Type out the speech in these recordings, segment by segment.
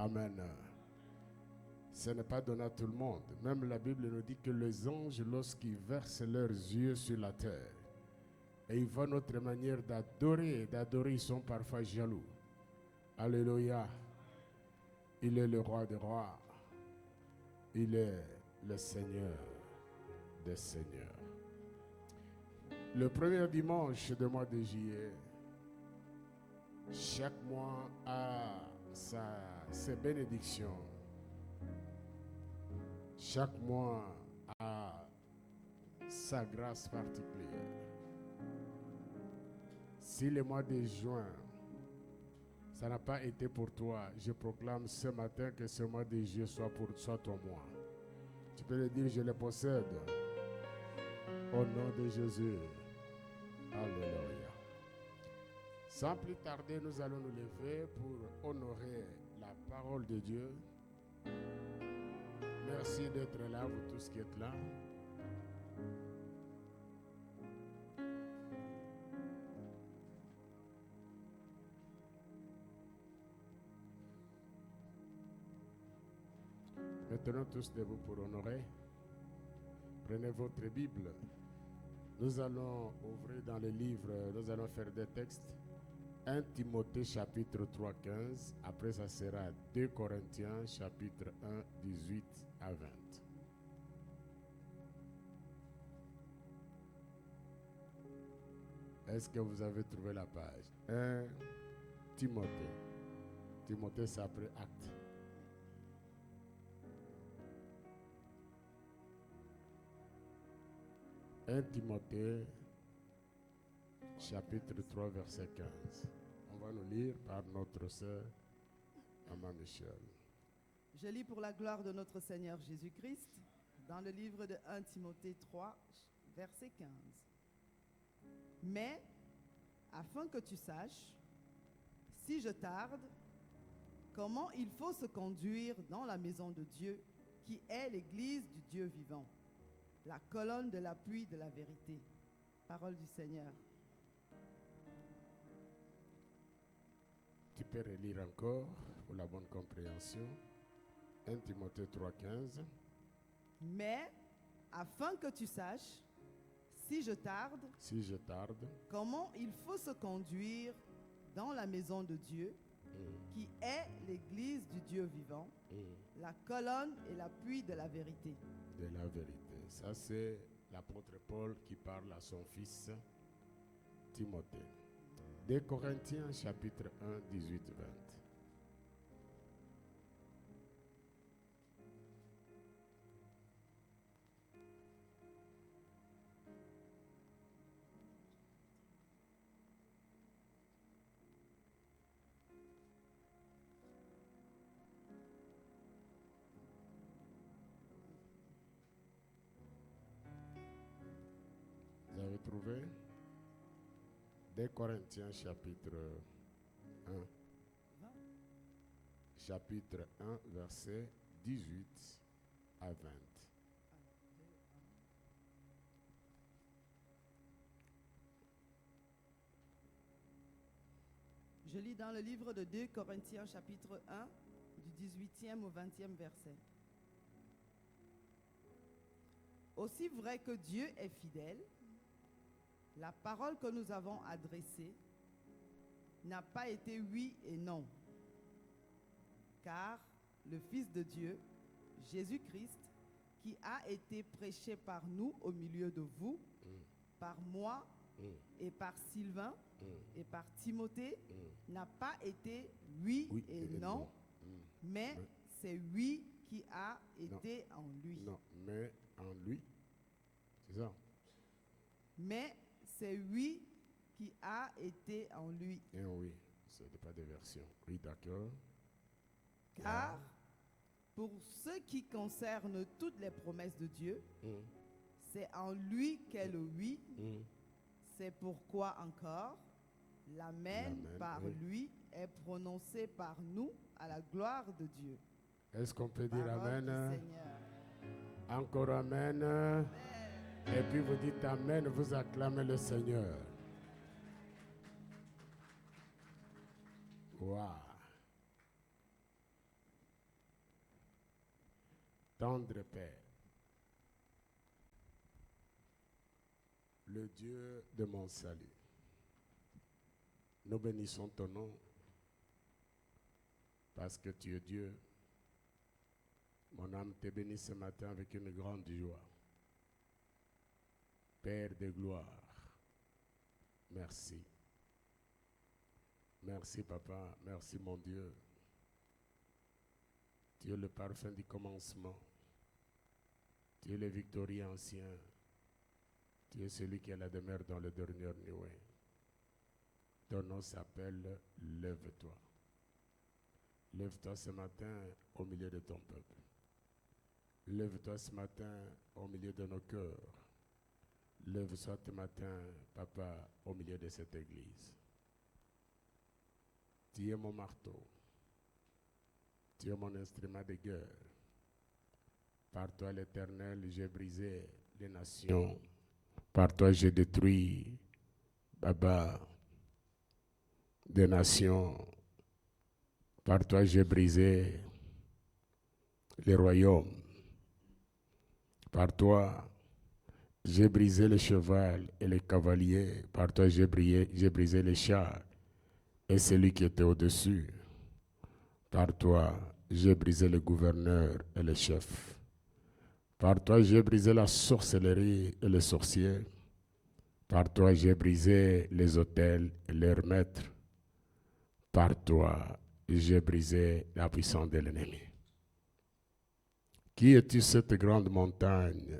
Amen. Ce n'est pas donné à tout le monde. Même la Bible nous dit que les anges, lorsqu'ils versent leurs yeux sur la terre, et ils voient notre manière d'adorer, ils sont parfois jaloux. Alléluia. Il est le roi des rois. Il est le Seigneur des seigneurs. Le premier dimanche du mois de juillet, chaque mois a ses bénédictions. Chaque mois a sa grâce particulière. Si le mois de juin, ça n'a pas été pour toi, je proclame ce matin que ce mois de juillet soit ton mois. Tu peux le dire, je le possède. Au nom de Jésus. Alléluia. Sans plus tarder, nous allons nous lever pour honorer la parole de Dieu. Merci d'être là, vous tous qui êtes là. Maintenant tous debout pour honorer. Prenez votre Bible. Nous allons ouvrir dans le livre, nous allons faire des textes. 1 Timothée chapitre 3, 15. Après ça sera 2 Corinthiens chapitre 1, 18 à 20. Est-ce que vous avez trouvé la page? 1 Timothée. Timothée, c'est après Acte. « 1 Timothée, chapitre 3, verset 15. » On va nous lire par notre sœur, Maman Michel. Je lis pour la gloire de notre Seigneur Jésus-Christ dans le livre de 1 Timothée 3, verset 15. « Mais, afin que tu saches, si je tarde, comment il faut se conduire dans la maison de Dieu, qui est l'église du Dieu vivant, la colonne de l'appui de la vérité. » Parole du Seigneur. Tu peux relire encore pour la bonne compréhension. 1 Timothée 3, 15. « Mais, afin que tu saches, si je tarde, comment il faut se conduire dans la maison de Dieu, qui est l'église du Dieu vivant, la colonne et l'appui de la vérité. » De la vérité. Ça, c'est l'apôtre Paul qui parle à son fils Timothée. 2 Corinthiens, chapitre 1, 18, 20. Vous avez trouvé? 2 Corinthiens chapitre 1. Chapitre 1, verset 18 à 20. Je lis dans le livre de 2 Corinthiens chapitre 1, du 18e au 20e verset. « Aussi vrai que Dieu est fidèle, la parole que nous avons adressée n'a pas été oui et non. Car le Fils de Dieu, Jésus-Christ, qui a été prêché par nous au milieu de vous, par moi et par Sylvain et par Timothée, n'a pas été oui et non, mais c'est oui qui a été en lui. » Non, mais en lui. C'est ça. Mais c'est oui qui a été en lui. Et oui, ce n'est pas des versions. Oui, d'accord. Car pour ce qui concerne toutes les promesses de Dieu, c'est en lui qu'est le oui. C'est pourquoi encore l'amen par lui est prononcé par nous à la gloire de Dieu. Est-ce qu'on peut dire Parole amen? du Seigneur. Encore amen. Amen. Et puis vous dites amen, vous acclamez le Seigneur. Wow. Tendre Père, le Dieu de mon salut, nous bénissons ton nom parce que tu es Dieu. Mon âme te bénit ce matin avec une grande joie. Père de gloire, merci. Merci papa, merci mon Dieu. Tu es le parfum du commencement. Tu es le victorieux ancien. Tu es celui qui a la demeure dans le dernier nuée. Ton nom s'appelle Lève-toi. Lève-toi ce matin au milieu de ton peuple. Lève-toi ce matin au milieu de nos cœurs. Lève-toi ce matin, papa, au milieu de cette église. Tu es mon marteau. Tu es mon instrument de guerre. Par toi, l'Éternel, j'ai brisé les nations. Par toi, j'ai détruit, Baba, des nations. Par toi, j'ai brisé les royaumes. Par toi, j'ai brisé le cheval et les cavaliers. Par toi, j'ai brisé les chars et celui qui était au-dessus. Par toi, j'ai brisé le gouverneur et le chef. Par toi, j'ai brisé la sorcellerie et les sorciers. Par toi, j'ai brisé les autels et leurs maîtres. Par toi, j'ai brisé la puissance de l'ennemi. Qui es-tu cette grande montagne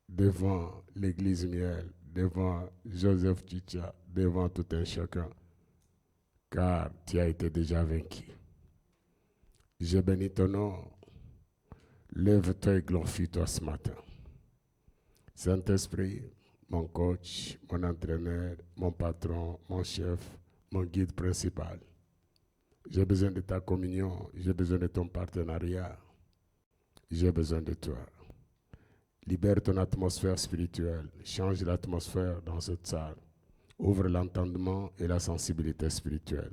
devant l'église Miel, devant Joseph Chicha, devant tout un chacun? Car tu as été déjà vaincu. Je bénis ton nom. Lève-toi et glorifie-toi ce matin. Saint-Esprit, mon coach, mon entraîneur, mon patron, mon chef, mon guide principal. J'ai besoin de ta communion, j'ai besoin de ton partenariat, j'ai besoin de toi. Libère ton atmosphère spirituelle, change l'atmosphère dans cette salle. Ouvre l'entendement et la sensibilité spirituelle.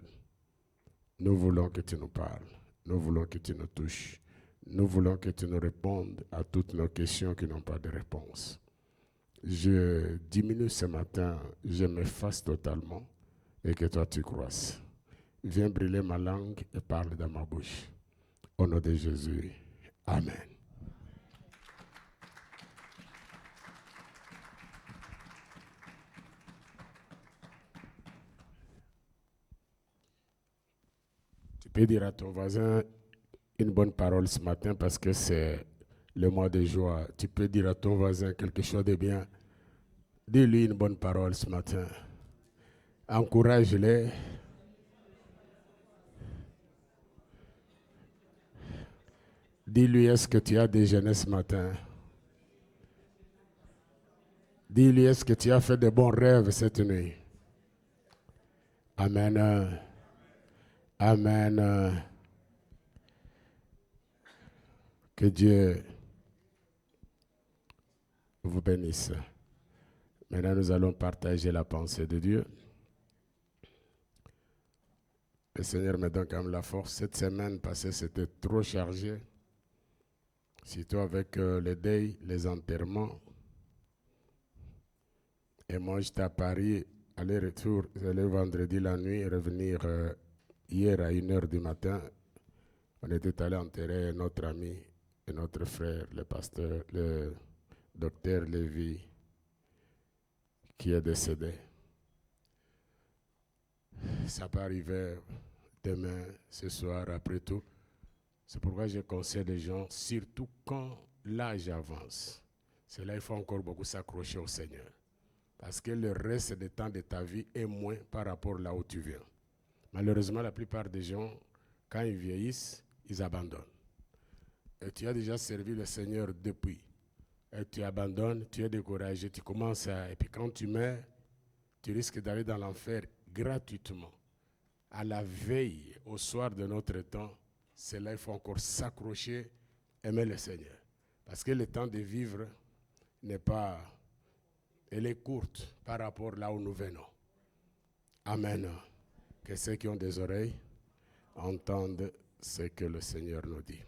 Nous voulons que tu nous parles, nous voulons que tu nous touches. Nous voulons que tu nous répondes à toutes nos questions qui n'ont pas de réponse. Je diminue ce matin, je m'efface totalement et que toi tu croisses. Viens brûler ma langue et parle dans ma bouche. Au nom de Jésus, Amen. Tu peux dire à ton voisin une bonne parole ce matin parce que c'est le mois de joie. Tu peux dire à ton voisin quelque chose de bien. Dis-lui une bonne parole ce matin. Encourage-les. Dis-lui, est-ce que tu as déjeuné ce matin? Dis-lui, est-ce que tu as fait de bons rêves cette nuit? Amen. Amen. Que Dieu vous bénisse. Maintenant, nous allons partager la pensée de Dieu. Le Seigneur me donne quand même la force. Cette semaine passée, c'était trop chargé. Surtout avec les deuils, les enterrements. Et moi, j'étais à Paris, aller-retour, aller vendredi la nuit, revenir hier à 1h du matin. On était allé enterrer notre ami et notre frère, le pasteur, le docteur Lévy, qui est décédé. Ça peut arriver demain, ce soir, après tout. C'est pourquoi je conseille les gens, surtout quand l'âge avance. C'est là qu'il faut encore beaucoup s'accrocher au Seigneur. Parce que le reste des temps de ta vie est moins par rapport là où tu viens. Malheureusement, la plupart des gens, quand ils vieillissent, ils abandonnent. Et tu as déjà servi le Seigneur depuis. Et tu abandonnes, tu es découragé, tu commences à... Et puis quand tu meurs, tu risques d'aller dans l'enfer gratuitement. À la veille, au soir de notre temps, c'est là qu'il faut encore s'accrocher, aimer le Seigneur. Parce que le temps de vivre n'est pas... Elle est courte par rapport là où nous venons. Amen. Que ceux qui ont des oreilles entendent ce que le Seigneur nous dit.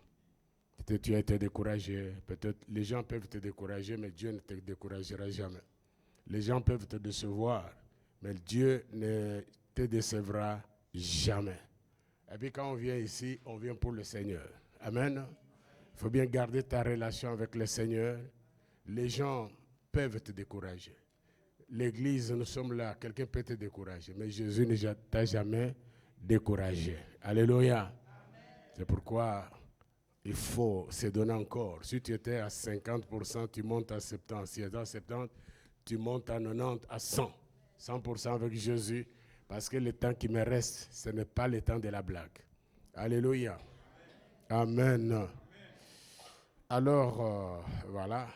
Peut-être tu as été découragé. Peut-être les gens peuvent te décourager, mais Dieu ne te découragera jamais. Les gens peuvent te décevoir, mais Dieu ne te décevra jamais. Et puis quand on vient ici, on vient pour le Seigneur. Amen. Il faut bien garder ta relation avec le Seigneur. Les gens peuvent te décourager. L'église, nous sommes là, quelqu'un peut te décourager, mais Jésus ne t'a jamais découragé. Alléluia. C'est pourquoi il faut se donner encore. Si tu étais à 50%, tu montes à 70%. Si tu es à 70%, tu montes à 90%, à 100%. 100% avec Jésus. Parce que le temps qui me reste, ce n'est pas le temps de la blague. Alléluia. Amen. Alors, voilà.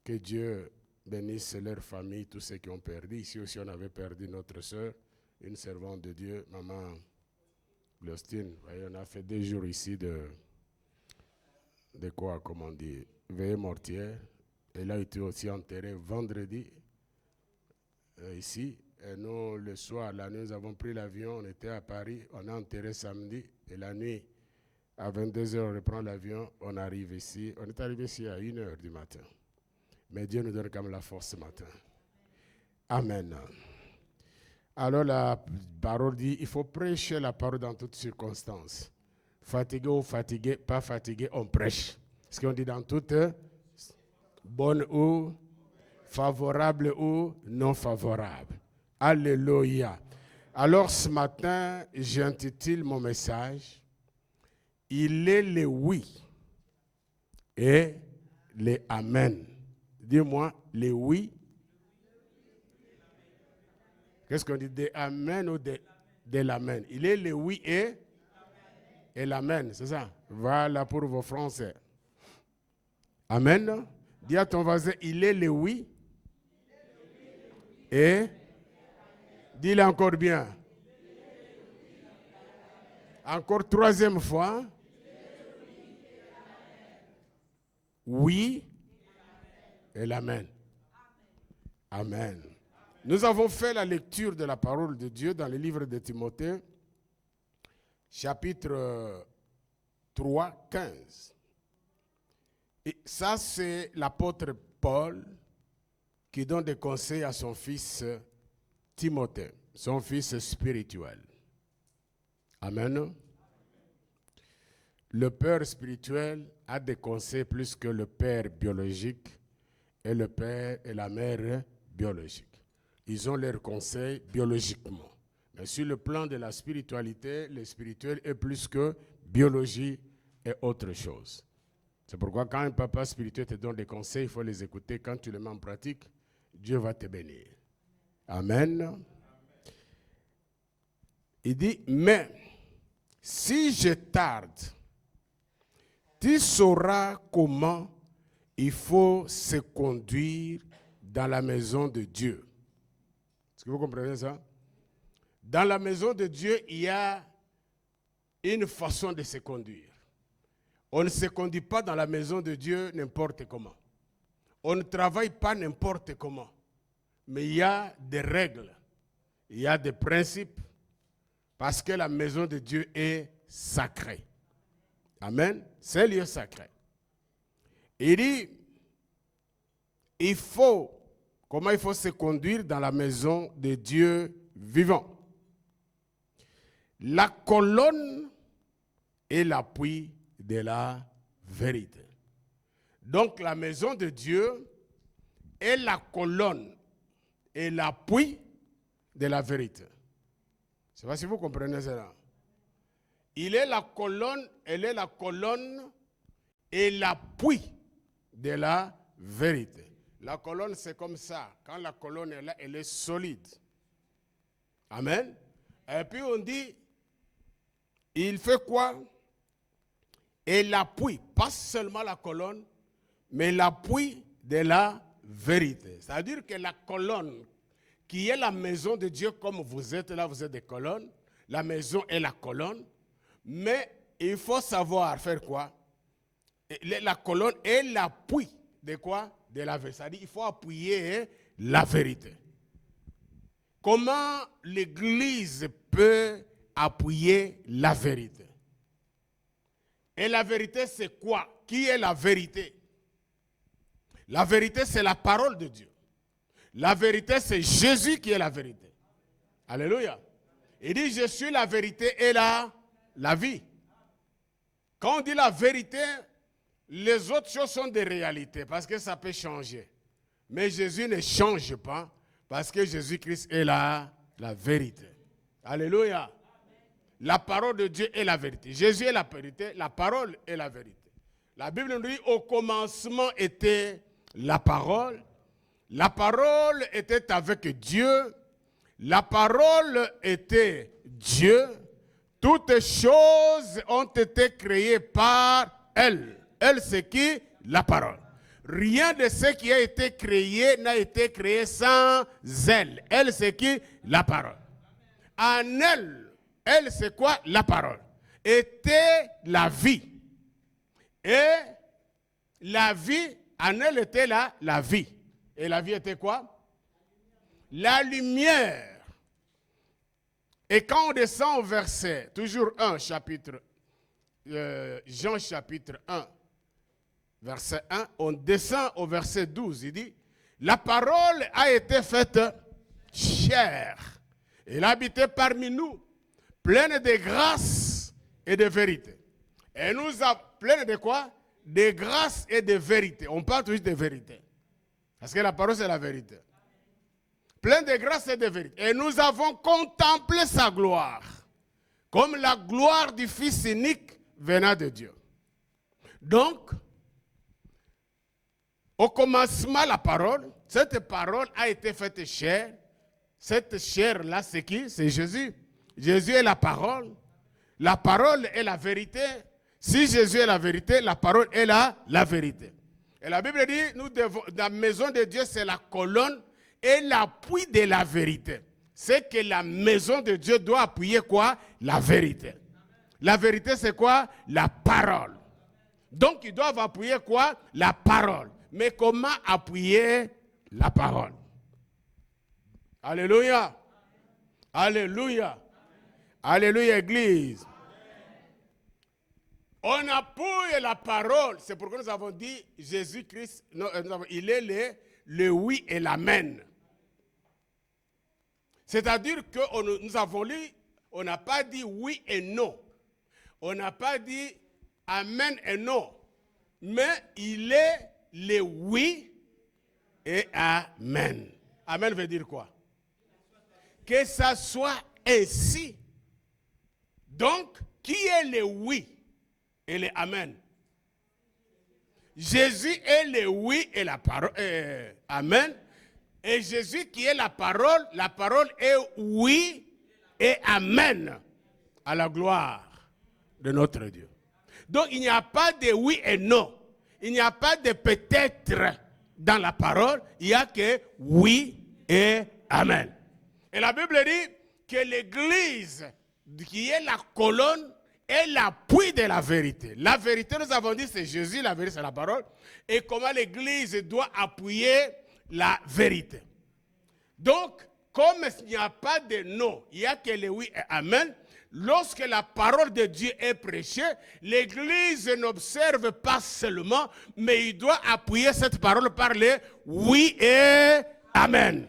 Que Dieu bénisse leur famille, tous ceux qui ont perdu. Ici aussi, on avait perdu notre sœur, une servante de Dieu, maman Glostine. On a fait 2 jours ici de quoi, comment dire, veillée mortière. Elle a été aussi enterrée vendredi, ici. Et nous, le soir, la nuit, nous avons pris l'avion, on était à Paris, on a enterré samedi, et la nuit, à 22h, on reprend l'avion, on arrive ici. On est arrivé ici à 1h du matin. Mais Dieu nous donne quand même la force ce matin. Amen. Alors la parole dit, il faut prêcher la parole dans toutes circonstances. Fatigué ou fatigué, pas fatigué, on prêche. Ce qu'on dit dans toutes, bonne ou favorable ou non favorable. Alléluia. Alors ce matin, j'intitule mon message, il est le oui et le amen. Dis-moi, les oui. Qu'est-ce qu'on dit? Des amen ou de l'amen? Il est le oui et l'amen, c'est ça? Voilà pour vos français. Amen. Dis à ton voisin, il est le oui et dis-le encore bien. Encore 3e fois. Oui et l'amen. Amen. Nous avons fait la lecture de la parole de Dieu dans le livre de Timothée, chapitre 3, 15. Et ça, c'est l'apôtre Paul qui donne des conseils à son fils Timothée, son fils spirituel. Amen. Le père spirituel a des conseils plus que le père biologique et le père et la mère biologique. Ils ont leurs conseils biologiquement. Mais sur le plan de la spiritualité, le spirituel est plus que biologie et autre chose. C'est pourquoi quand un papa spirituel te donne des conseils, il faut les écouter. Quand tu les mets en pratique, Dieu va te bénir. Amen. Il dit, mais si je tarde, tu sauras comment il faut se conduire dans la maison de Dieu. Est-ce que vous comprenez ça? Dans la maison de Dieu, il y a une façon de se conduire. On ne se conduit pas dans la maison de Dieu n'importe comment. On ne travaille pas n'importe comment. Mais il y a des règles, il y a des principes, parce que la maison de Dieu est sacrée. Amen. C'est un lieu sacré. Il dit, comment il faut se conduire dans la maison de Dieu vivant. La colonne est l'appui de la vérité. Donc la maison de Dieu est la colonne et l'appui de la vérité. Je ne sais pas si vous comprenez cela. Elle est la colonne et l'appui de la vérité. La colonne, c'est comme ça. Quand la colonne est là, elle est solide. Amen. Et puis on dit, il fait quoi? Et l'appui, pas seulement la colonne, mais l'appui de la vérité. C'est-à-dire que la colonne, qui est la maison de Dieu, comme vous êtes là, vous êtes des colonnes. La maison est la colonne. Mais il faut savoir faire quoi? La colonne est l'appui de quoi? De la vérité. C'est-à-dire qu'il faut appuyer la vérité. Comment l'Église peut appuyer la vérité? Et la vérité, c'est quoi? Qui est la vérité? La vérité, c'est la parole de Dieu. La vérité, c'est Jésus qui est la vérité. Alléluia. Il dit, je suis la vérité et la vie. Quand on dit la vérité, les autres choses sont des réalités parce que ça peut changer. Mais Jésus ne change pas parce que Jésus-Christ est la vérité. Alléluia. La parole de Dieu est la vérité. Jésus est la vérité, la parole est la vérité. La Bible nous dit, au commencement était la parole. La parole était avec Dieu. La parole était Dieu. Toutes choses ont été créées par elle. Elle, c'est qui? La parole. Rien de ce qui a été créé n'a été créé sans elle. Elle, c'est qui? La parole. En elle, c'est quoi? La parole. Était la vie. Et la vie, en elle était la vie. Et la vie était quoi? La lumière. Et quand on descend au verset, toujours 1, Jean chapitre 1, verset 1, on descend au verset 12, il dit, la parole a été faite chair. Elle a habité parmi nous, pleine de grâce et de vérité. Et nous a pleine de quoi? De grâce et de vérité. On parle toujours de vérité. Parce que la parole, c'est la vérité. Plein de grâce et de vérité. Et nous avons contemplé sa gloire, comme la gloire du Fils unique venant de Dieu. Donc, au commencement, la parole, cette parole a été faite chair. Cette chair-là, c'est qui? C'est Jésus. Jésus est la parole. La parole est la vérité. Si Jésus est la vérité, la parole est la vérité. Et la Bible dit, la maison de Dieu, c'est la colonne et l'appui de la vérité. C'est que la maison de Dieu doit appuyer quoi? La vérité. La vérité, c'est quoi? La parole. Donc, ils doivent appuyer quoi? La parole. Mais comment appuyer la parole? Alléluia. Alléluia. Alléluia, Église. On appuie la parole. C'est pourquoi nous avons dit Jésus-Christ, il est le oui et l'amen. C'est-à-dire que nous avons lu, on n'a pas dit oui et non. On n'a pas dit amen et non. Mais il est le oui et amen. Amen veut dire quoi? Que ça soit ainsi. Donc, qui est le oui et le amen? Jésus est le oui et la parole. Amen. Et Jésus qui est la parole est oui et amen à la gloire de notre Dieu. Donc il n'y a pas de oui et non. Il n'y a pas de peut-être dans la parole. Il n'y a que oui et amen. Et la Bible dit que l'Église, qui est la colonne, est l'appui de la vérité. La vérité, nous avons dit, c'est Jésus, la vérité, c'est la parole. Et comment l'Église doit appuyer la vérité. Donc, comme il n'y a pas de non, il n'y a que le oui et amen. Lorsque la parole de Dieu est prêchée, l'Église n'observe pas seulement, mais il doit appuyer cette parole par le oui et amen.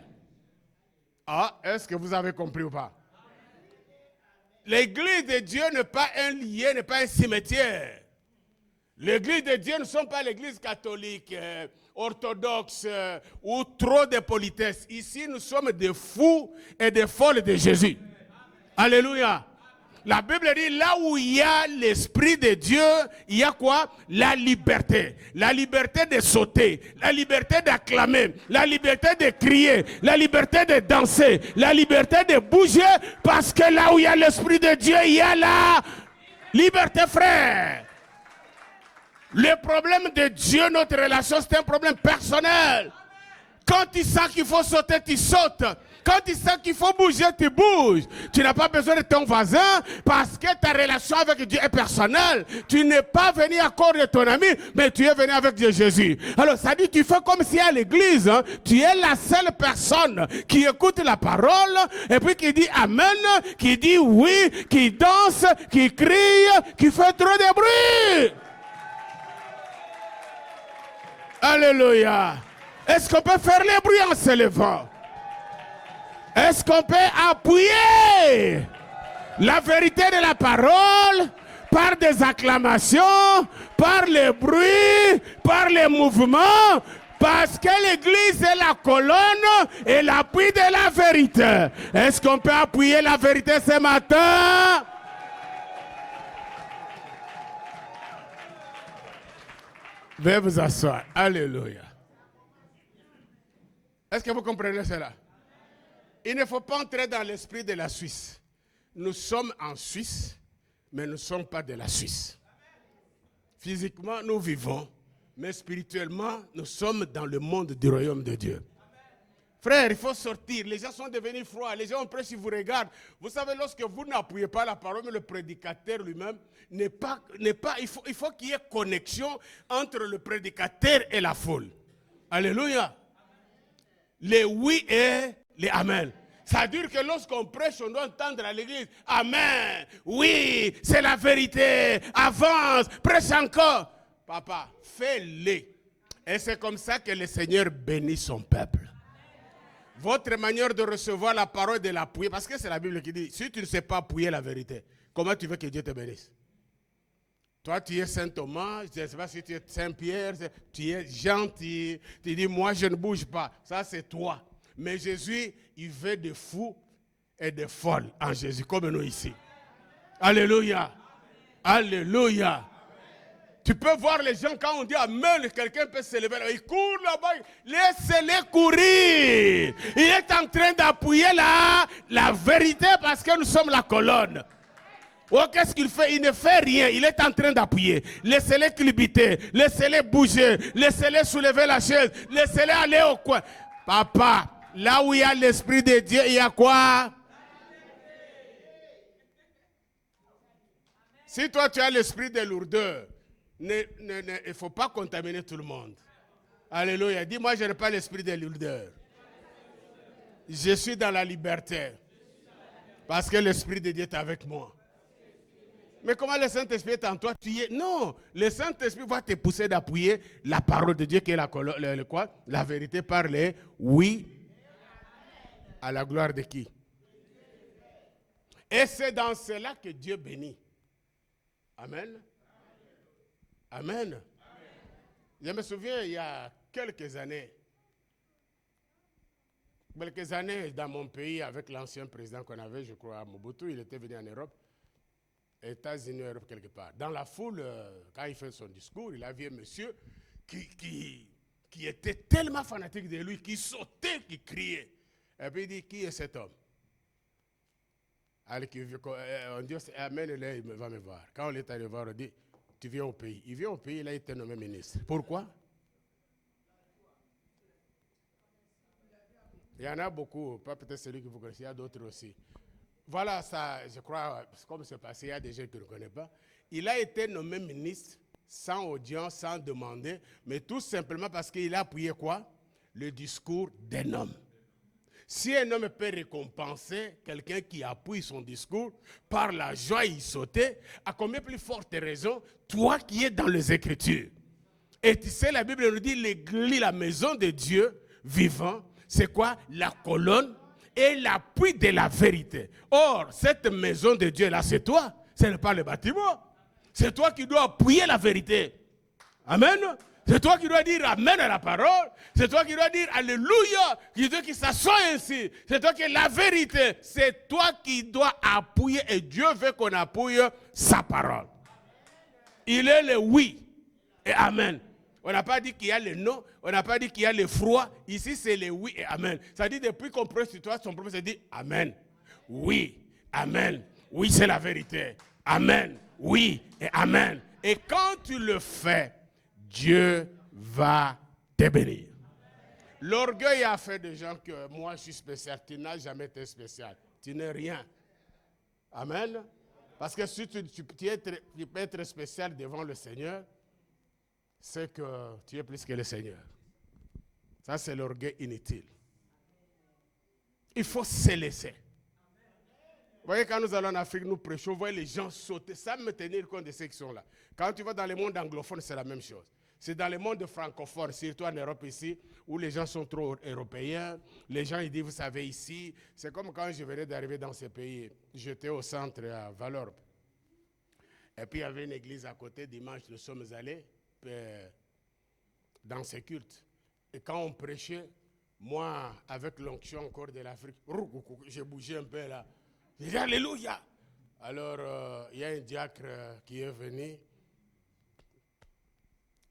Ah, est-ce que vous avez compris ou pas? L'église de Dieu n'est pas un lieu, n'est pas un cimetière. L'église de Dieu ne sont pas l'église catholique, orthodoxe ou trop de politesse. Ici, nous sommes des fous et des folles de Jésus. Alléluia. La Bible dit, là où il y a l'Esprit de Dieu, il y a quoi? La liberté. La liberté de sauter, la liberté d'acclamer, la liberté de crier, la liberté de danser, la liberté de bouger, parce que là où il y a l'Esprit de Dieu, il y a la liberté, frère. Le problème de Dieu, notre relation, c'est un problème personnel. Quand tu sens qu'il faut sauter, tu sautes. Quand tu sens qu'il faut bouger, tu bouges. Tu n'as pas besoin de ton voisin parce que ta relation avec Dieu est personnelle. Tu n'es pas venu à cause de ton ami, mais tu es venu avec Dieu Jésus. Alors ça dit, tu fais comme si à l'église, hein, tu es la seule personne qui écoute la parole et puis qui dit amen, qui dit oui, qui danse, qui crie, qui fait trop de bruit. Alléluia. Est-ce qu'on peut faire les bruits en se levant? Est-ce qu'on peut appuyer la vérité de la parole par des acclamations, par les bruits, par les mouvements? Parce que l'Église est la colonne et l'appui de la vérité. Est-ce qu'on peut appuyer la vérité ce matin? Veuillez vous asseoir. Alléluia. Est-ce que vous comprenez cela? Il ne faut pas entrer dans l'esprit de la Suisse. Nous sommes en Suisse, mais nous ne sommes pas de la Suisse. Physiquement, nous vivons, mais spirituellement, nous sommes dans le monde du royaume de Dieu. Frère, il faut sortir. Les gens sont devenus froids. Les gens ont peur si vous regardez. Vous savez, lorsque vous n'appuyez pas la parole, mais le prédicateur lui-même il faut qu'il y ait connexion entre le prédicateur et la foule. Alléluia. Les oui et les amen. Ça veut dire que lorsqu'on prêche, on doit entendre à l'église, amen, oui, c'est la vérité, avance, prêche encore. Papa, fais-le. Et c'est comme ça que le Seigneur bénit son peuple. Votre manière de recevoir la parole et de l'appuyer, parce que c'est la Bible qui dit, si tu ne sais pas appuyer la vérité, comment tu veux que Dieu te bénisse? Toi, tu es Saint Thomas, je ne sais pas si tu es Saint Pierre, tu es gentil, tu dis, moi, je ne bouge pas. Ça, c'est toi. Mais Jésus, il veut des fous et des folles en Jésus, comme nous ici. Alléluia. Alléluia. Tu peux voir les gens, quand on dit amen, quelqu'un peut se lever, il court là-bas, laissez-les courir. Il est en train d'appuyer la vérité parce que nous sommes la colonne. Oh, qu'est-ce qu'il fait? Il ne fait rien, il est en train d'appuyer. Laissez-les culbuter, laissez-les bouger, laissez-les soulever la chaise, laissez-les aller au coin. Papa, là où il y a l'Esprit de Dieu, il y a quoi? Si toi tu as l'esprit de lourdeur, il ne faut pas contaminer tout le monde. Alléluia. Dis-moi, je n'ai pas l'esprit de lourdeur. Je suis dans la liberté. Parce que l'Esprit de Dieu est avec moi. Mais comment le Saint-Esprit est en toi? Tu y es? Non, le Saint-Esprit va te pousser d'appuyer la parole de Dieu qui est la vérité par les oui à la gloire de qui? Et c'est dans cela que Dieu bénit. Amen. Amen. Je me souviens, il y a quelques années dans mon pays, avec l'ancien président qu'on avait, je crois, Mobutu, il était venu en Europe, États-Unis, Europe, quelque part. Dans la foule, quand il fait son discours, il a vu un monsieur qui était tellement fanatique de lui, qui sautait, qui criait. Et puis il dit, qui est cet homme? Alors, on dit, amène-le, il va me voir. Quand on est allé voir, on dit, tu viens au pays. Il vient au pays, il a été nommé ministre. Pourquoi? Il y en a beaucoup, pas peut-être celui que vous connaissez, il y a d'autres aussi. Voilà, ça, je crois, comme c'est passé, il y a des gens qui ne le connaissent pas. Il a été nommé ministre sans audience, sans demander, mais tout simplement parce qu'il a appuyé quoi? Le discours d'un homme. Si un homme peut récompenser quelqu'un qui appuie son discours par la joie, il sautait, à combien plus forte raison, toi qui es dans les Écritures. Et tu sais, la Bible nous dit, l'église, la maison de Dieu vivant, c'est quoi? La colonne et l'appui de la vérité. Or, cette maison de Dieu là, c'est toi, ce n'est pas le bâtiment. C'est toi qui dois appuyer la vérité. Amen. C'est toi qui dois dire amen à la parole. C'est toi qui dois dire alléluia. C'est toi qui s'assoit ainsi. C'est toi qui es la vérité. C'est toi qui dois appuyer. Et Dieu veut qu'on appuie sa parole. Il est le oui et amen. On n'a pas dit qu'il y a le non. On n'a pas dit qu'il y a le froid. Ici, c'est le oui et amen. Ça dit depuis qu'on prêche sur toi, son prophète se dit amen. Oui, amen. Oui, c'est la vérité. Amen. Oui et amen. Et quand tu le fais, Dieu va te bénir. L'orgueil a fait des gens que moi je suis spécial. Tu n'as jamais été spécial. Tu n'es rien. Amen. Parce que si tu peux être spécial devant le Seigneur, c'est que tu es plus que le Seigneur. Ça, c'est l'orgueil inutile. Il faut se laisser. Vous voyez, quand nous allons en Afrique, nous prêchons, vous voyez les gens sauter, sans me tenir compte de ceux qui sont là. Quand tu vas dans le monde anglophone, c'est la même chose. C'est dans le monde francophone, surtout en Europe ici, où les gens sont trop européens. Les gens, ils disent, vous savez, ici, c'est comme quand je venais d'arriver dans ces pays. J'étais au centre à Vallorbe. Et puis, il y avait une église à côté. Dimanche, nous sommes allés dans ces cultes. Et quand on prêchait, moi, avec l'onction encore de l'Afrique, j'ai bougé un peu là. J'ai dit, Alléluia. Alors, il y a un diacre qui est venu.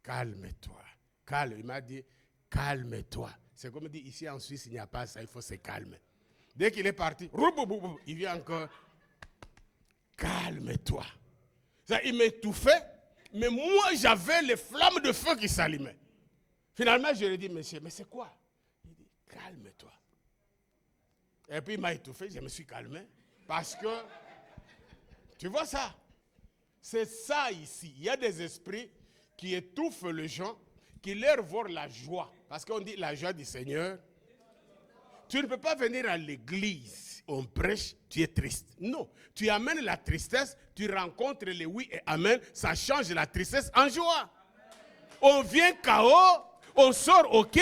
Calme-toi. Calme. Il m'a dit, calme-toi. C'est comme dit, ici en Suisse, il n'y a pas ça, il faut se calmer. Dès qu'il est parti, il vient encore. Calme-toi. Il m'étouffait, mais moi, j'avais les flammes de feu qui s'allumaient. Finalement, je lui ai dit, monsieur, mais c'est quoi? Il dit, calme-toi. Et puis, il m'a étouffé, je me suis calmé. Parce que, tu vois ça? C'est ça ici. Il y a des esprits qui étouffent les gens, qui leur volent la joie. Parce qu'on dit la joie du Seigneur. Tu ne peux pas venir à l'église, on prêche, tu es triste. Non, tu amènes la tristesse, tu rencontres les oui et amen, ça change la tristesse en joie. On vient KO, on sort OK,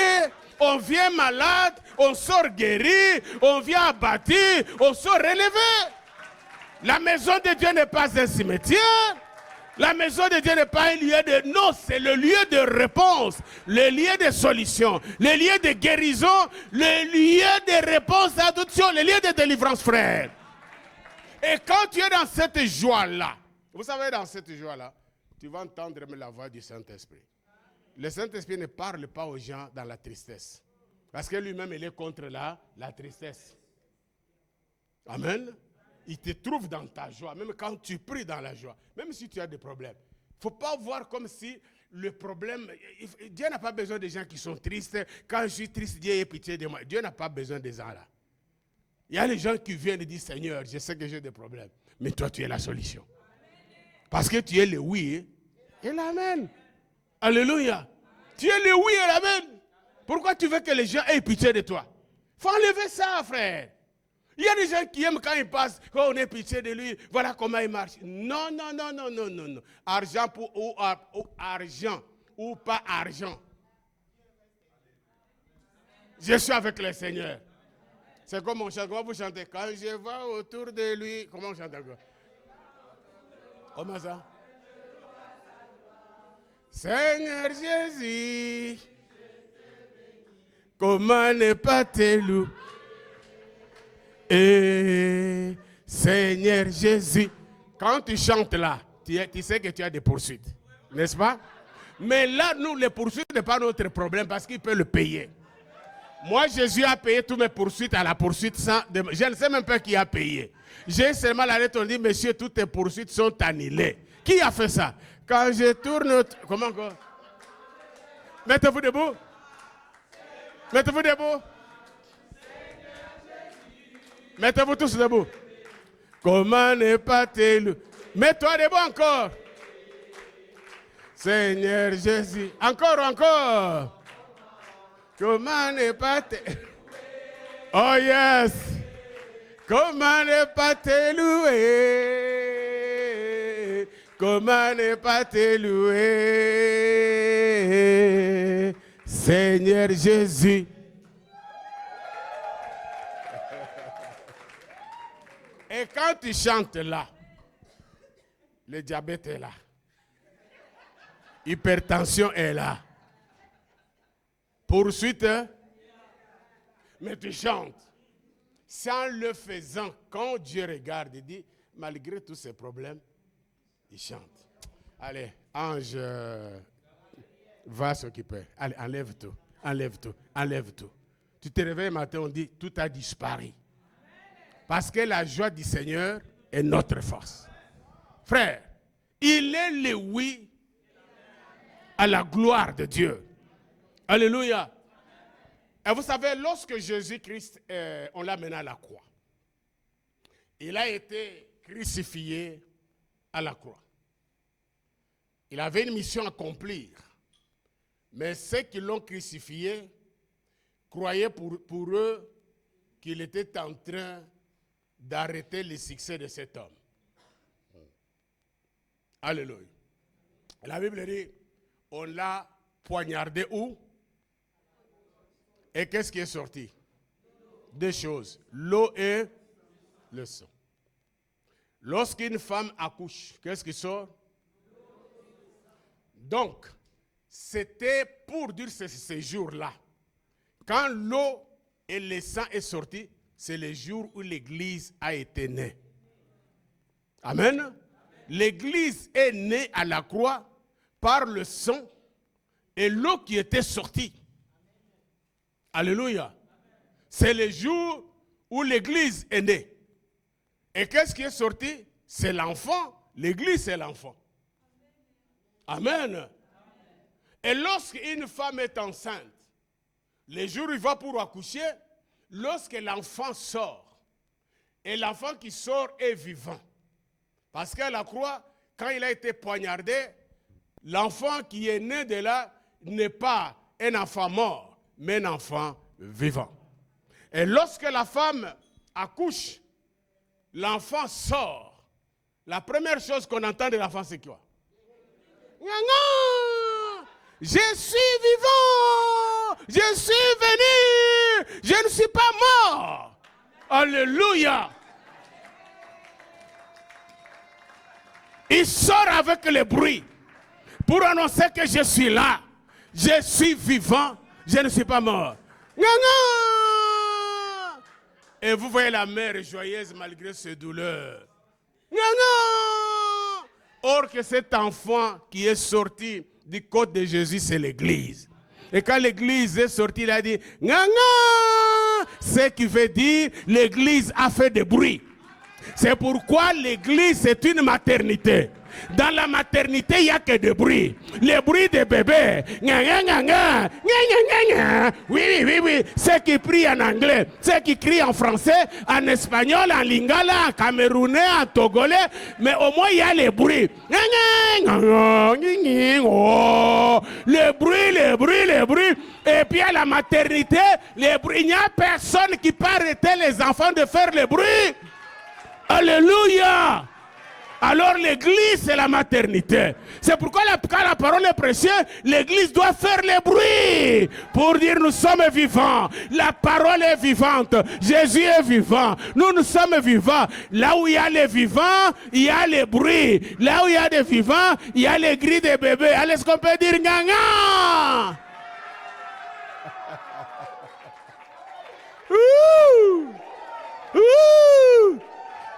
on vient malade, on sort guéri, on vient abattu, on sort relevé. La maison de Dieu n'est pas un cimetière. La maison de Dieu n'est pas un lieu de... Non, c'est le lieu de réponse, le lieu de solution, le lieu de guérison, le lieu de réponse à toutes choses, le lieu de délivrance, frère. Et quand tu es dans cette joie-là, vous savez, dans cette joie-là, tu vas entendre la voix du Saint-Esprit. Le Saint-Esprit ne parle pas aux gens dans la tristesse. Parce que lui-même, il est contre la tristesse. Amen. Il te trouve dans ta joie, même quand tu pries dans la joie, même si tu as des problèmes. Il ne faut pas voir comme si le problème... Dieu n'a pas besoin de gens qui sont tristes. Quand je suis triste, Dieu ait pitié de moi. Dieu n'a pas besoin de gens là. Il y a des gens qui viennent et disent, Seigneur, je sais que j'ai des problèmes, mais toi, tu es la solution. Parce que tu es le oui et l'amen. Alléluia. Tu es le oui et l'amen. Pourquoi tu veux que les gens aient pitié de toi? Il faut enlever ça, frère. Il y a des gens qui aiment quand ils passent, quand on ait pitié de lui, voilà comment il marche. Non, non, non, non, non, non, non. Argent ou argent ou pas argent. Je suis avec le Seigneur. C'est comme on chante, comment vous chantez? Quand je vois autour de lui, comment on chante encore? Comment ça? Seigneur Jésus, comment ne pas te louer? Et Seigneur Jésus, quand tu chantes là, tu sais que tu as des poursuites, n'est-ce pas? Mais là, nous, les poursuites n'est pas notre problème parce qu'il peut le payer. Moi, Jésus a payé toutes mes poursuites à la poursuite sans... Je ne sais même pas qui a payé. J'ai seulement la lettre, on dit, monsieur, toutes tes poursuites sont annulées. Qui a fait ça? Quand je tourne... Comment encore? Mettez-vous debout. Mettez-vous debout. Mettez-vous tous debout. Comment ne pas te louer? Mets-toi debout encore. Seigneur Jésus. Encore, encore. Comment ne pas te... Oh yes. Comment ne pas te louer? Comment ne pas te louer? Seigneur Jésus. Et quand tu chantes là, le diabète est là. Hypertension est là. Poursuite, mais tu chantes. Sans le faisant, quand Dieu regarde, il dit, malgré tous ces problèmes, il chante. Allez, ange, va s'occuper. Allez, enlève tout, enlève tout, enlève tout. Tu te réveilles matin, on dit, tout a disparu. Parce que la joie du Seigneur est notre force. Frère, il est le oui à la gloire de Dieu. Alléluia. Et vous savez, lorsque Jésus-Christ, on l'a mené à la croix, il a été crucifié à la croix. Il avait une mission à accomplir. Mais ceux qui l'ont crucifié croyaient pour eux qu'il était en train d'arrêter le succès de cet homme. Alléluia. La Bible dit, on l'a poignardé où? Et qu'est-ce qui est sorti? Deux choses, l'eau et le sang. Lorsqu'une femme accouche, qu'est-ce qui sort? Donc, c'était pour dire ces jours-là. Quand l'eau et le sang est sorti, c'est le jour où l'Église a été née. Amen. L'Église est née à la croix par le sang et l'eau qui était sortie. Alléluia. C'est le jour où l'Église est née. Et qu'est-ce qui est sorti? C'est l'enfant. L'Église, c'est l'enfant. Amen. Et lorsqu'une femme est enceinte, le jour où il va pour accoucher, lorsque l'enfant sort, et l'enfant qui sort est vivant. Parce qu'à la croix, quand il a été poignardé, l'enfant qui est né de là n'est pas un enfant mort, mais un enfant vivant. Et lorsque la femme accouche, l'enfant sort. La première chose qu'on entend de l'enfant, c'est quoi? Je suis vivant, je suis venu, je ne suis pas mort. Alléluia. Il sort avec le bruit pour annoncer que je suis là, je suis vivant, je ne suis pas mort. Et vous voyez la mère joyeuse malgré ses douleurs. Or que cet enfant qui est sorti du côte de Jésus, c'est l'Église. Et quand l'Église est sortie, il a dit, ce qui veut dire, l'Église a fait des bruits. C'est pourquoi l'Église, c'est une maternité. Dans la maternité, il n'y a que des bruits. Les bruits des bébés. Oui. Ceux qui prient en anglais, ceux qui crient en français, en espagnol, en lingala, en camerounais, en togolais. Mais au moins, il y a les bruits. Les bruits. Et puis à la maternité, les bruits. Il n'y a personne qui peut arrêter les enfants de faire les bruits. Alléluia. Alors l'église, c'est la maternité. C'est pourquoi quand la parole est prêchée, l'église doit faire les bruits pour dire nous sommes vivants. La parole est vivante. Jésus est vivant. Nous sommes vivants. Là où il y a les vivants, il y a les bruits. Là où il y a des vivants, il y a les cris des bébés. Allez, est-ce qu'on peut dire gagnant?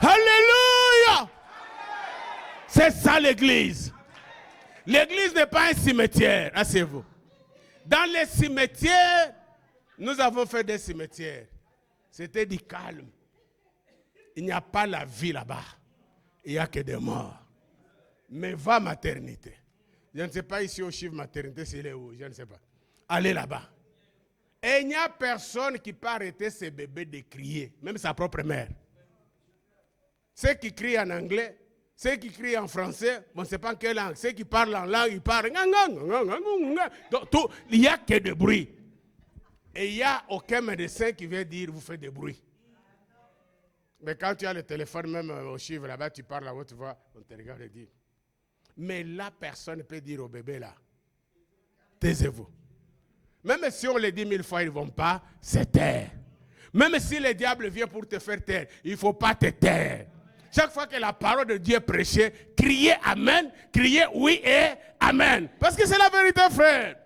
Alléluia. C'est ça l'église. L'église n'est pas un cimetière, asseyez-vous. Dans les cimetières, nous avons fait des cimetières. C'était du calme. Il n'y a pas la vie là-bas. Il n'y a que des morts. Mais va à maternité. Je ne sais pas ici au chiffre maternité, c'est où, je ne sais pas. Allez là-bas. Et il n'y a personne qui peut arrêter ses bébés de crier, même sa propre mère. Ceux qui crient en anglais, ceux qui crient en français, on ne sait pas en quelle langue. Ceux qui parlent en langue, ils parlent. Donc, il n'y a que de bruit. Et il n'y a aucun médecin qui vient dire vous faites des bruits. Mais quand tu as le téléphone, même au chiffre là-bas, tu parles à haute voix, on te regarde et dit. Mais là, personne ne peut dire au bébé là, taisez-vous. Même si on le dit 1000 fois, ils ne vont pas se taire. Même si le diable vient pour te faire taire, il ne faut pas te taire. Chaque fois que la parole de Dieu est prêchée, criez Amen, criez oui et Amen. Parce que c'est la vérité, frère.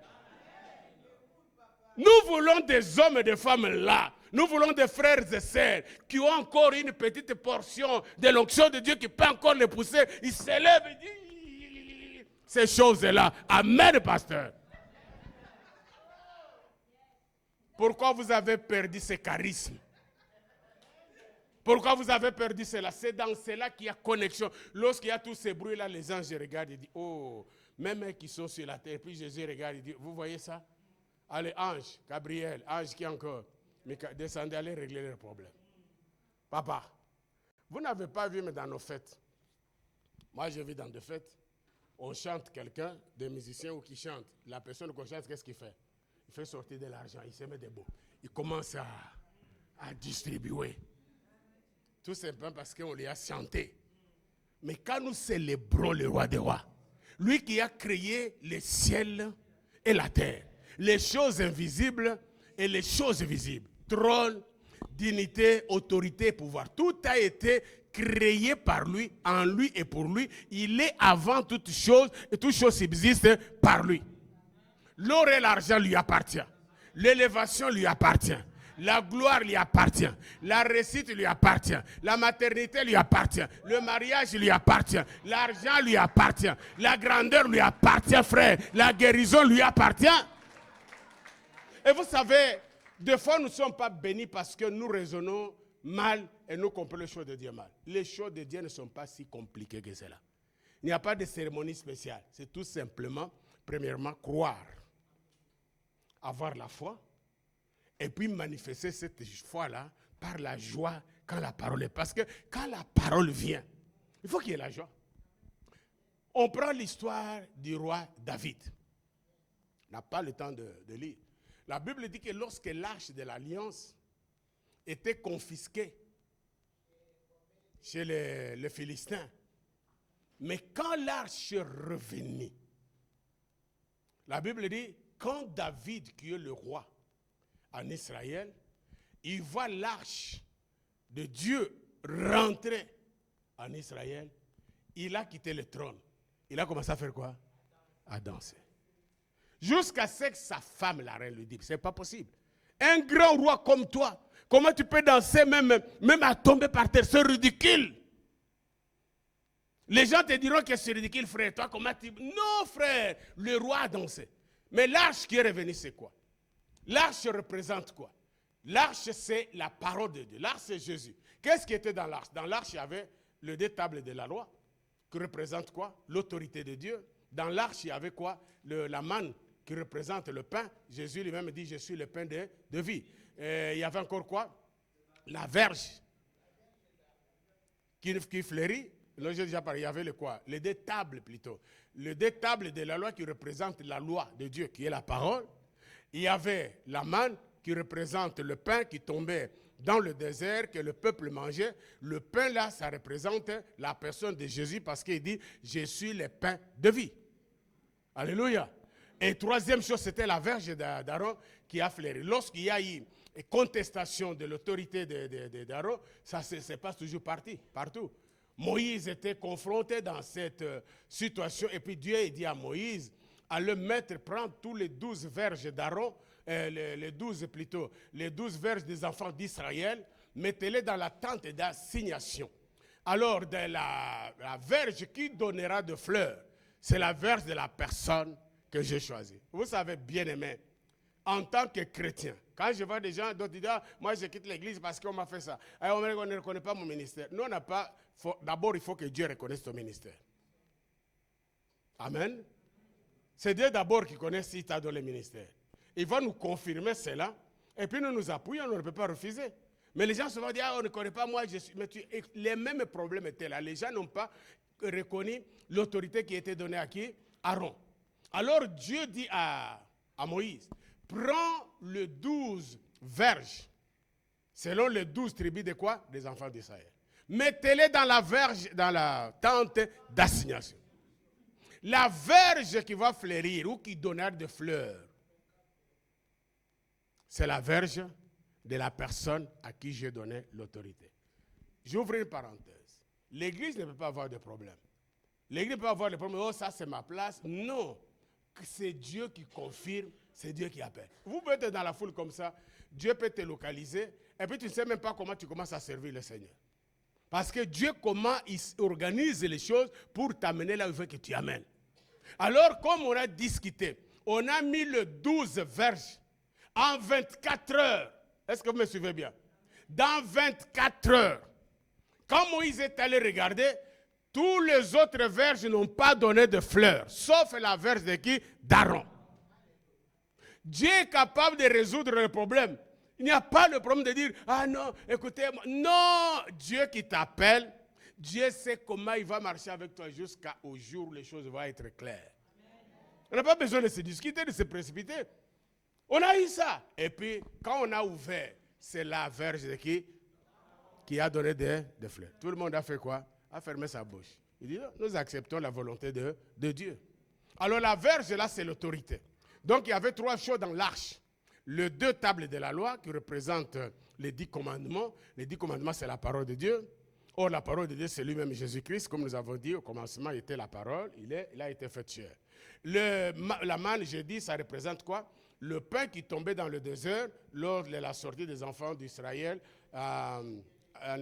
Nous voulons des hommes et des femmes là. Nous voulons des frères et sœurs qui ont encore une petite portion de l'onction de Dieu qui peut encore les pousser. Ils s'élèvent et disent ces choses-là. Amen, pasteur. Pourquoi vous avez perdu ce charisme? Pourquoi vous avez perdu cela? C'est dans cela qu'il y a connexion. Lorsqu'il y a tous ces bruits-là, les anges regardent et disent, oh, même eux qui sont sur la terre. Puis Jésus regarde et dit, vous voyez ça? Allez, ange, Gabriel, ange qui encore? Mais descendez, allez régler leurs problèmes. Papa, vous n'avez pas vu, mais dans nos fêtes, moi je vis dans des fêtes, on chante quelqu'un, des musiciens ou qui chantent. La personne qu'on chante, qu'est-ce qu'il fait? Il fait sortir de l'argent, il se met debout. Il commence à distribuer. Tout simplement parce qu'on lui a chanté. Mais quand nous célébrons le roi des rois, lui qui a créé les ciels et la terre. Les choses invisibles et les choses visibles. Trône, dignité, autorité, pouvoir. Tout a été créé par lui, en lui et pour lui. Il est avant toute chose et toute chose subsiste par lui. L'or et l'argent lui appartiennent. L'élévation lui appartient. La gloire lui appartient. La réussite lui appartient. La maternité lui appartient. Le mariage lui appartient. L'argent lui appartient. La grandeur lui appartient, frère. La guérison lui appartient. Et vous savez, des fois nous ne sommes pas bénis parce que nous raisonnons mal et nous comprenons les choses de Dieu mal. Les choses de Dieu ne sont pas si compliquées que cela. Il n'y a pas de cérémonie spéciale. C'est tout simplement, premièrement, croire. Avoir la foi. Et puis manifester cette foi-là par la joie quand la parole est. Parce que quand la parole vient, il faut qu'il y ait la joie. On prend l'histoire du roi David. On n'a pas le temps de lire. La Bible dit que lorsque l'arche de l'alliance était confisquée chez les Philistins, mais quand l'arche revenait, la Bible dit, quand David, qui est le roi en Israël, il voit l'arche de Dieu rentrer en Israël, il a quitté le trône. Il a commencé à faire quoi? À danser. Jusqu'à ce que sa femme, la reine, lui dit, c'est pas possible. Un grand roi comme toi, comment tu peux danser même à tomber par terre? C'est ridicule. Les gens te diront que c'est ridicule, frère. Toi, comment tu... Non, frère, le roi a dansé. Mais l'arche qui est revenue, c'est quoi? L'arche représente quoi? L'arche, c'est la parole de Dieu. L'arche, c'est Jésus. Qu'est-ce qui était dans l'arche? Dans l'arche, il y avait les deux tables de la loi, qui représente quoi? L'autorité de Dieu. Dans l'arche, il y avait quoi? La manne, qui représente le pain. Jésus lui-même dit, je suis le pain de vie. Il y avait encore quoi? La verge, qui fleurit. Là, j'ai déjà parlé, il y avait le quoi? Les deux tables plutôt. Les deux tables de la loi qui représentent la loi de Dieu, qui est la parole. Il y avait la manne qui représente le pain qui tombait dans le désert, que le peuple mangeait. Le pain là, ça représente la personne de Jésus parce qu'il dit, je suis le pain de vie. Alléluia. Et troisième chose, c'était la verge d'Aaron qui a fleuri. Lorsqu'il y a eu contestation de l'autorité d'Aaron, ça se passe toujours partout. Moïse était confronté dans cette situation et puis Dieu dit à Moïse, à le mettre, prendre tous les 12 verges d'Aaron, les 12 verges des enfants d'Israël, mettez-les dans la tente d'assignation. Alors, de la verge qui donnera de fleurs, c'est la verge de la personne que j'ai choisie. Vous savez, bien aimé, en tant que chrétien, quand je vois des gens, d'autres disent, ah, moi je quitte l'église parce qu'on m'a fait ça. Et on ne reconnaît pas mon ministère. Nous, on n'a pas. D'abord, il faut que Dieu reconnaisse ton ministère. Amen. C'est Dieu d'abord qui connaît si tu as donné le ministère. Il va nous confirmer cela. Et puis nous appuyons, on ne peut pas refuser. Mais les gens se vont dire, ah, on ne connaît pas moi, je suis. Mais les mêmes problèmes étaient là. Les gens n'ont pas reconnu l'autorité qui était donnée à qui? Aaron. Alors Dieu dit à Moïse, prends les 12 verges, selon les 12 tribus de quoi? Des enfants d'Israël. Mettez-les dans la verge, dans la tente d'assignation. La verge qui va fleurir ou qui donnera des fleurs, c'est la verge de la personne à qui j'ai donné l'autorité. J'ouvre une parenthèse. L'église ne peut pas avoir de problème. L'église peut avoir des problèmes. Oh, ça c'est ma place. Non. C'est Dieu qui confirme, c'est Dieu qui appelle. Vous pouvez être dans la foule comme ça, Dieu peut te localiser, et puis tu ne sais même pas comment tu commences à servir le Seigneur. Parce que Dieu, comment il organise les choses pour t'amener là où il veut que tu amènes. Alors, comme on a discuté, on a mis le 12 verges en 24 heures. Est-ce que vous me suivez bien? Dans 24 heures. Quand Moïse est allé regarder, tous les autres verges n'ont pas donné de fleurs, sauf la verge de qui? D'Aaron. Dieu est capable de résoudre le problème. Il n'y a pas le problème de dire, ah non, écoutez-moi. Non, Dieu qui t'appelle, Dieu sait comment il va marcher avec toi jusqu'au jour où les choses vont être claires. On n'a pas besoin de se discuter, de se précipiter. On a eu ça. Et puis, quand on a ouvert, c'est la verge de qui a donné des fleurs. Tout le monde a fait quoi? A fermé sa bouche. Il dit, nous acceptons la volonté de Dieu. Alors la verge, là, c'est l'autorité. Donc il y avait 3 choses dans l'arche. Les 2 tables de la loi qui représentent les 10 commandements. Les 10 commandements, c'est la parole de Dieu. Or, la parole de Dieu, c'est lui-même Jésus-Christ. Comme nous avons dit, au commencement, il était la parole. Il a été fait chair. La manne, j'ai dit, ça représente quoi? Le pain qui tombait dans le désert lors de la sortie des enfants d'Israël en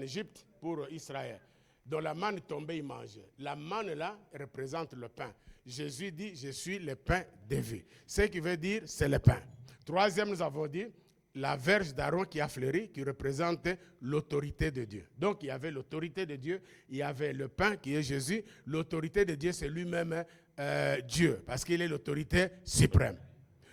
Égypte pour Israël. Donc la manne tombait, ils mangeaient. La manne là représente le pain. Jésus dit, je suis le pain de vie. Ce qui veut dire, c'est le pain. 3e, nous avons dit, la verge d'Aaron qui a fleuri, qui représente l'autorité de Dieu. Donc il y avait l'autorité de Dieu, il y avait le pain qui est Jésus. L'autorité de Dieu, c'est lui-même Dieu, parce qu'il est l'autorité suprême.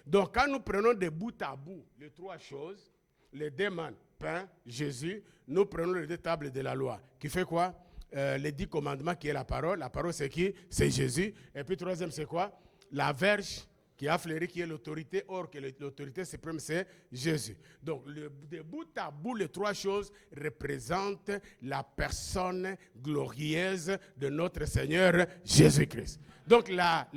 Donc quand nous prenons de bout à bout les 3 choses, les 2 mannes, pain, Jésus, nous prenons les 2 tables de la loi, qui fait quoi? Les 10 commandements qui est la parole. La parole c'est qui? C'est Jésus. Et puis 3e c'est quoi? La verge qui a fleuri, qui est l'autorité, or que l'autorité suprême c'est Jésus. Donc de bout à bout, les 3 choses représentent la personne glorieuse de notre Seigneur Jésus-Christ. Donc la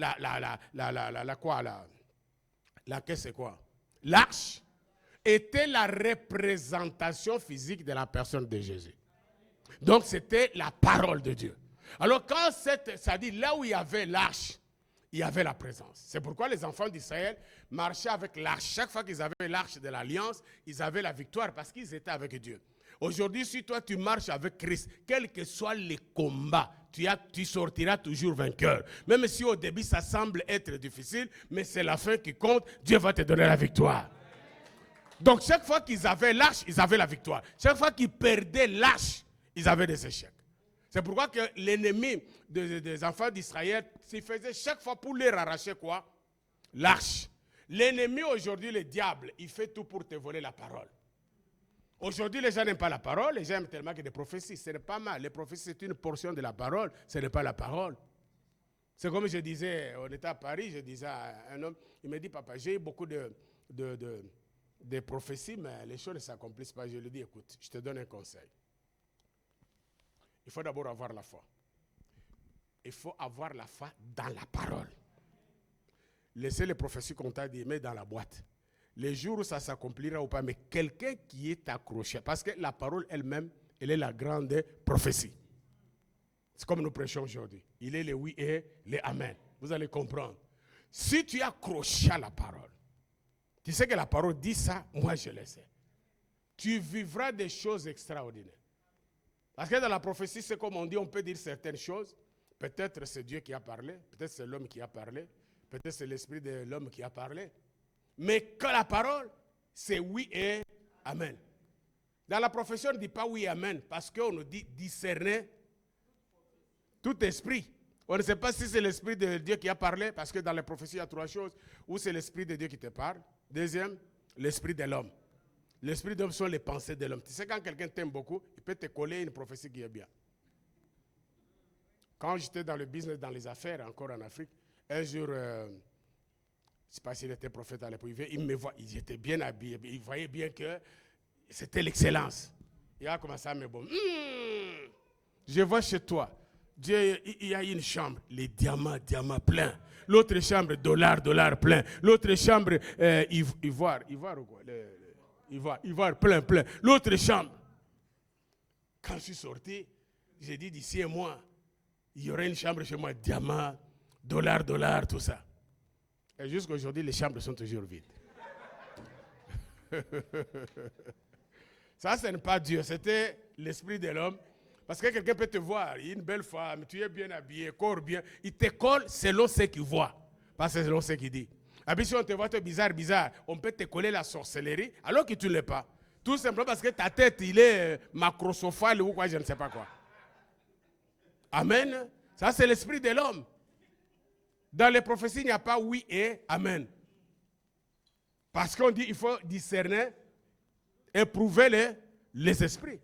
caisse c'est quoi? L'arche était la représentation physique de la personne de Jésus. Donc c'était la parole de Dieu. Alors quand ça dit là où il y avait l'arche, il y avait la présence. C'est pourquoi les enfants d'Israël marchaient avec l'arche. Chaque fois qu'ils avaient l'arche de l'Alliance, ils avaient la victoire parce qu'ils étaient avec Dieu. Aujourd'hui, si toi tu marches avec Christ, quels que soient les combats, tu sortiras toujours vainqueur. Même si au début ça semble être difficile, mais c'est la fin qui compte, Dieu va te donner la victoire. Donc chaque fois qu'ils avaient l'arche, ils avaient la victoire. Chaque fois qu'ils perdaient l'arche, ils avaient des échecs. C'est pourquoi que l'ennemi des enfants d'Israël s'y faisait chaque fois pour leur arracher quoi? L'arche. L'ennemi aujourd'hui, le diable, il fait tout pour te voler la parole. Aujourd'hui, les gens n'aiment pas la parole, les gens aiment tellement que des prophéties. Ce n'est pas mal. Les prophéties, c'est une portion de la parole, ce n'est pas la parole. C'est comme je disais, on était à Paris, je disais à un homme, il me dit, papa, j'ai eu beaucoup de prophéties, mais les choses ne s'accomplissent pas. Je lui dis, écoute, je te donne un conseil. Il faut d'abord avoir la foi. Il faut avoir la foi dans la parole. Laissez les prophéties qu'on t'a dit, mets dans la boîte. Les jours où ça s'accomplira ou pas, mais quelqu'un qui est accroché, parce que la parole elle-même, elle est la grande prophétie. C'est comme nous prêchons aujourd'hui. Il est le oui et le amen. Vous allez comprendre. Si tu es accroché à la parole, tu sais que la parole dit ça, moi je le sais. Tu vivras des choses extraordinaires. Parce que dans la prophétie, c'est comme on dit, on peut dire certaines choses. Peut-être c'est Dieu qui a parlé, peut-être c'est l'homme qui a parlé, peut-être c'est l'esprit de l'homme qui a parlé. Mais que la parole, c'est oui et amen. Dans la prophétie, on ne dit pas oui et amen, parce qu'on nous dit discerner tout esprit. On ne sait pas si c'est l'esprit de Dieu qui a parlé, parce que dans les prophéties, il y a 3 choses. Ou c'est l'esprit de Dieu qui te parle. Deuxième, l'esprit de l'homme. L'esprit de l'homme sont les pensées de l'homme. Tu sais, quand quelqu'un t'aime beaucoup, il peut te coller une prophétie qui est bien. Quand j'étais dans le business, dans les affaires, encore en Afrique, un jour, je ne sais pas s'il était prophète à l'époque, il me voit, il était bien habillé, il voyait bien que c'était l'excellence. Il a commencé à me dire, je vois chez toi, Dieu, il y a une chambre, les diamants pleins. L'autre chambre, dollars plein. L'autre chambre, ivoire ou quoi? Ivoire plein. L'autre chambre. Quand je suis sorti, j'ai dit d'ici un mois, il y aurait une chambre chez moi, diamants, dollars, tout ça. Et jusqu'à aujourd'hui, les chambres sont toujours vides. Ça, ce n'est pas Dieu, c'était l'esprit de l'homme. Parce que quelqu'un peut te voir, il y a une belle femme, tu es bien habillé, corps bien, il te colle selon ce qu'il voit, pas selon ce qu'il dit. Et si on te voit bizarre, on peut te coller la sorcellerie alors que tu ne l'es pas. Tout simplement parce que ta tête, il est macrosophale ou quoi, je ne sais pas quoi. Amen. Ça, c'est l'esprit de l'homme. Dans les prophéties, il n'y a pas oui et amen. Parce qu'on dit qu'il faut discerner, éprouver les esprits.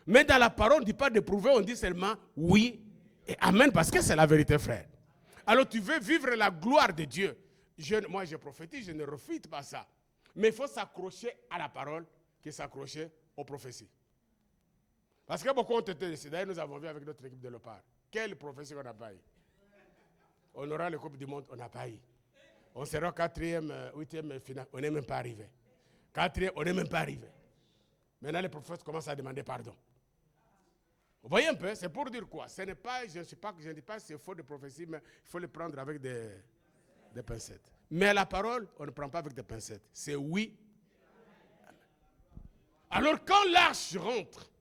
Mais dans la parole, on ne dit pas d'éprouver, on dit seulement oui et amen, parce que c'est la vérité, frère. Alors tu veux vivre la gloire de Dieu. Moi, je prophétise, je ne refute pas ça. Mais il faut s'accrocher à la parole que s'accrocher aux prophéties. Parce que beaucoup ont été décidés. D'ailleurs, nous avons vu avec notre équipe de Lopar. Quelle prophétie on n'a pas eu? On aura le Coupe du Monde, on n'a pas eu. On sera au 4e, 8e finale. On n'est même pas arrivé. 4e, on n'est même pas arrivé. Maintenant, les prophètes commencent à demander pardon. Vous voyez un peu, c'est pour dire quoi? Ce n'est pas, je ne dis pas c'est faux de prophétie, mais il faut le prendre avec des pincettes. Mais la parole, on ne prend pas avec des pincettes. C'est oui. Amen. Alors quand l'arche rentre,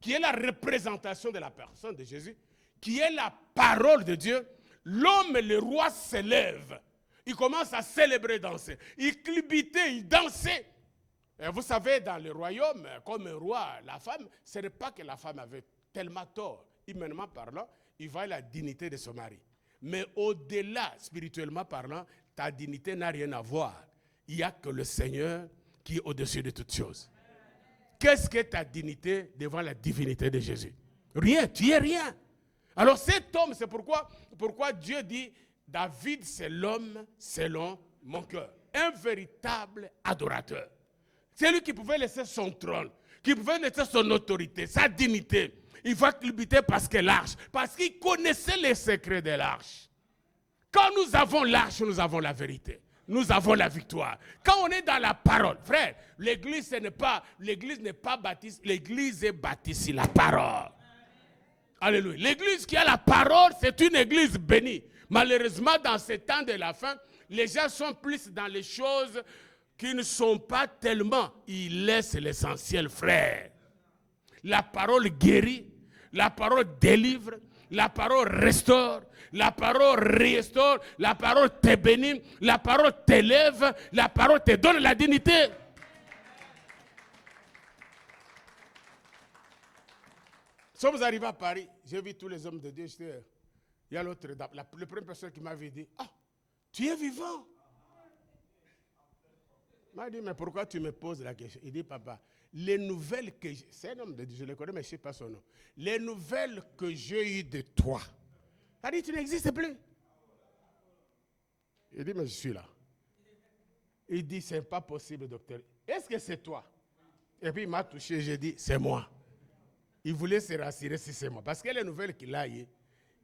qui est la représentation de la personne de Jésus, qui est la parole de Dieu, l'homme et le roi s'élèvent. Il commence à célébrer, danser. Il clibitait, il dansait. Et vous savez, dans le royaume, comme un roi, la femme, ce n'est pas que la femme avait tellement tort. Humainement parlant, il voit la dignité de son mari. Mais au-delà, spirituellement parlant, ta dignité n'a rien à voir. Il n'y a que le Seigneur qui est au-dessus de toutes choses. Qu'est-ce que ta dignité devant la divinité de Jésus? Rien, tu es rien. Alors cet homme, c'est pourquoi Dieu dit, David, c'est l'homme selon mon cœur. Un véritable adorateur. C'est lui qui pouvait laisser son trône, qui pouvait laisser son autorité, sa dignité. Il va culbuter parce que l'arche, parce qu'il connaissait les secrets de l'arche. Quand nous avons l'arche, nous avons la vérité. Nous avons la victoire. Quand on est dans la parole, frère, l'église n'est pas bâtie, l'église est bâtie sur la parole. Alléluia. L'église qui a la parole, c'est une église bénie. Malheureusement, dans ces temps de la fin, les gens sont plus dans les choses qui ne sont pas tellement. Ils laissent l'essentiel, frère. La parole guérit, la parole délivre, la parole restaure, la parole restaure, la parole te bénit, la parole t'élève, la parole te donne la dignité. Si vous arrivez à Paris, j'ai vu tous les hommes de Dieu. Il y a l'autre, la première personne qui m'avait dit, ah, tu es vivant. Il m'a dit, mais pourquoi tu me poses la question? Il dit, papa, les nouvelles que j'ai, c'est un homme de Dieu, je le connais, mais je ne sais pas son nom. Les nouvelles que j'ai eues de toi, il dit, tu n'existes plus. Il dit, mais je suis là. Il dit, c'est pas possible, docteur. Est-ce que c'est toi? Et puis il m'a touché, j'ai dit, c'est moi. Il voulait se rassurer si c'est moi. Parce que les nouvelles qu'il a eues,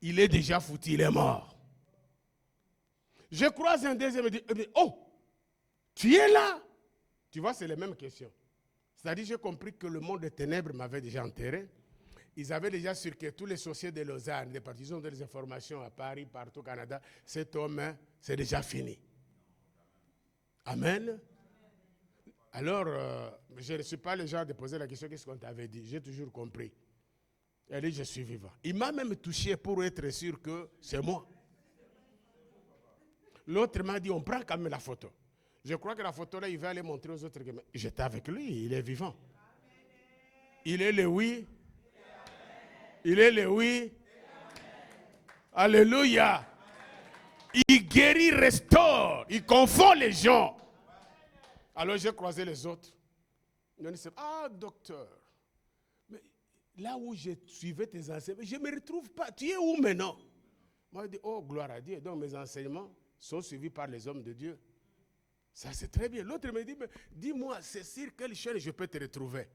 il est déjà foutu, il est mort. Je croise un deuxième et dit, oh, tu es là. Tu vois, c'est les mêmes questions. C'est-à-dire, j'ai compris que le monde des ténèbres m'avait déjà enterré. Ils avaient déjà circulé tous les sorciers de Lausanne, des partisans des informations à Paris, partout au Canada. Cet homme, c'est déjà fini. Amen. Alors, je ne suis pas le genre de poser la question, qu'est-ce qu'on t'avait dit? J'ai toujours compris. Elle dit, je suis vivant. Il m'a même touché pour être sûr que c'est moi. L'autre m'a dit, on prend quand même la photo. Je crois que la photo là, il va aller montrer aux autres. J'étais avec lui, il est vivant. Il est le oui. Il est le oui. Alléluia. Il guérit, restaure. Il confond les gens. Alors j'ai croisé les autres. Ils ont dit, ah docteur, mais là où je suivais tes enseignements, je ne me retrouve pas. Tu es où maintenant? Moi je dis, oh gloire à Dieu. Donc mes enseignements sont suivis par les hommes de Dieu. Ça c'est très bien. L'autre me dit, dis-moi, c'est sur quelle chaîne je peux te retrouver?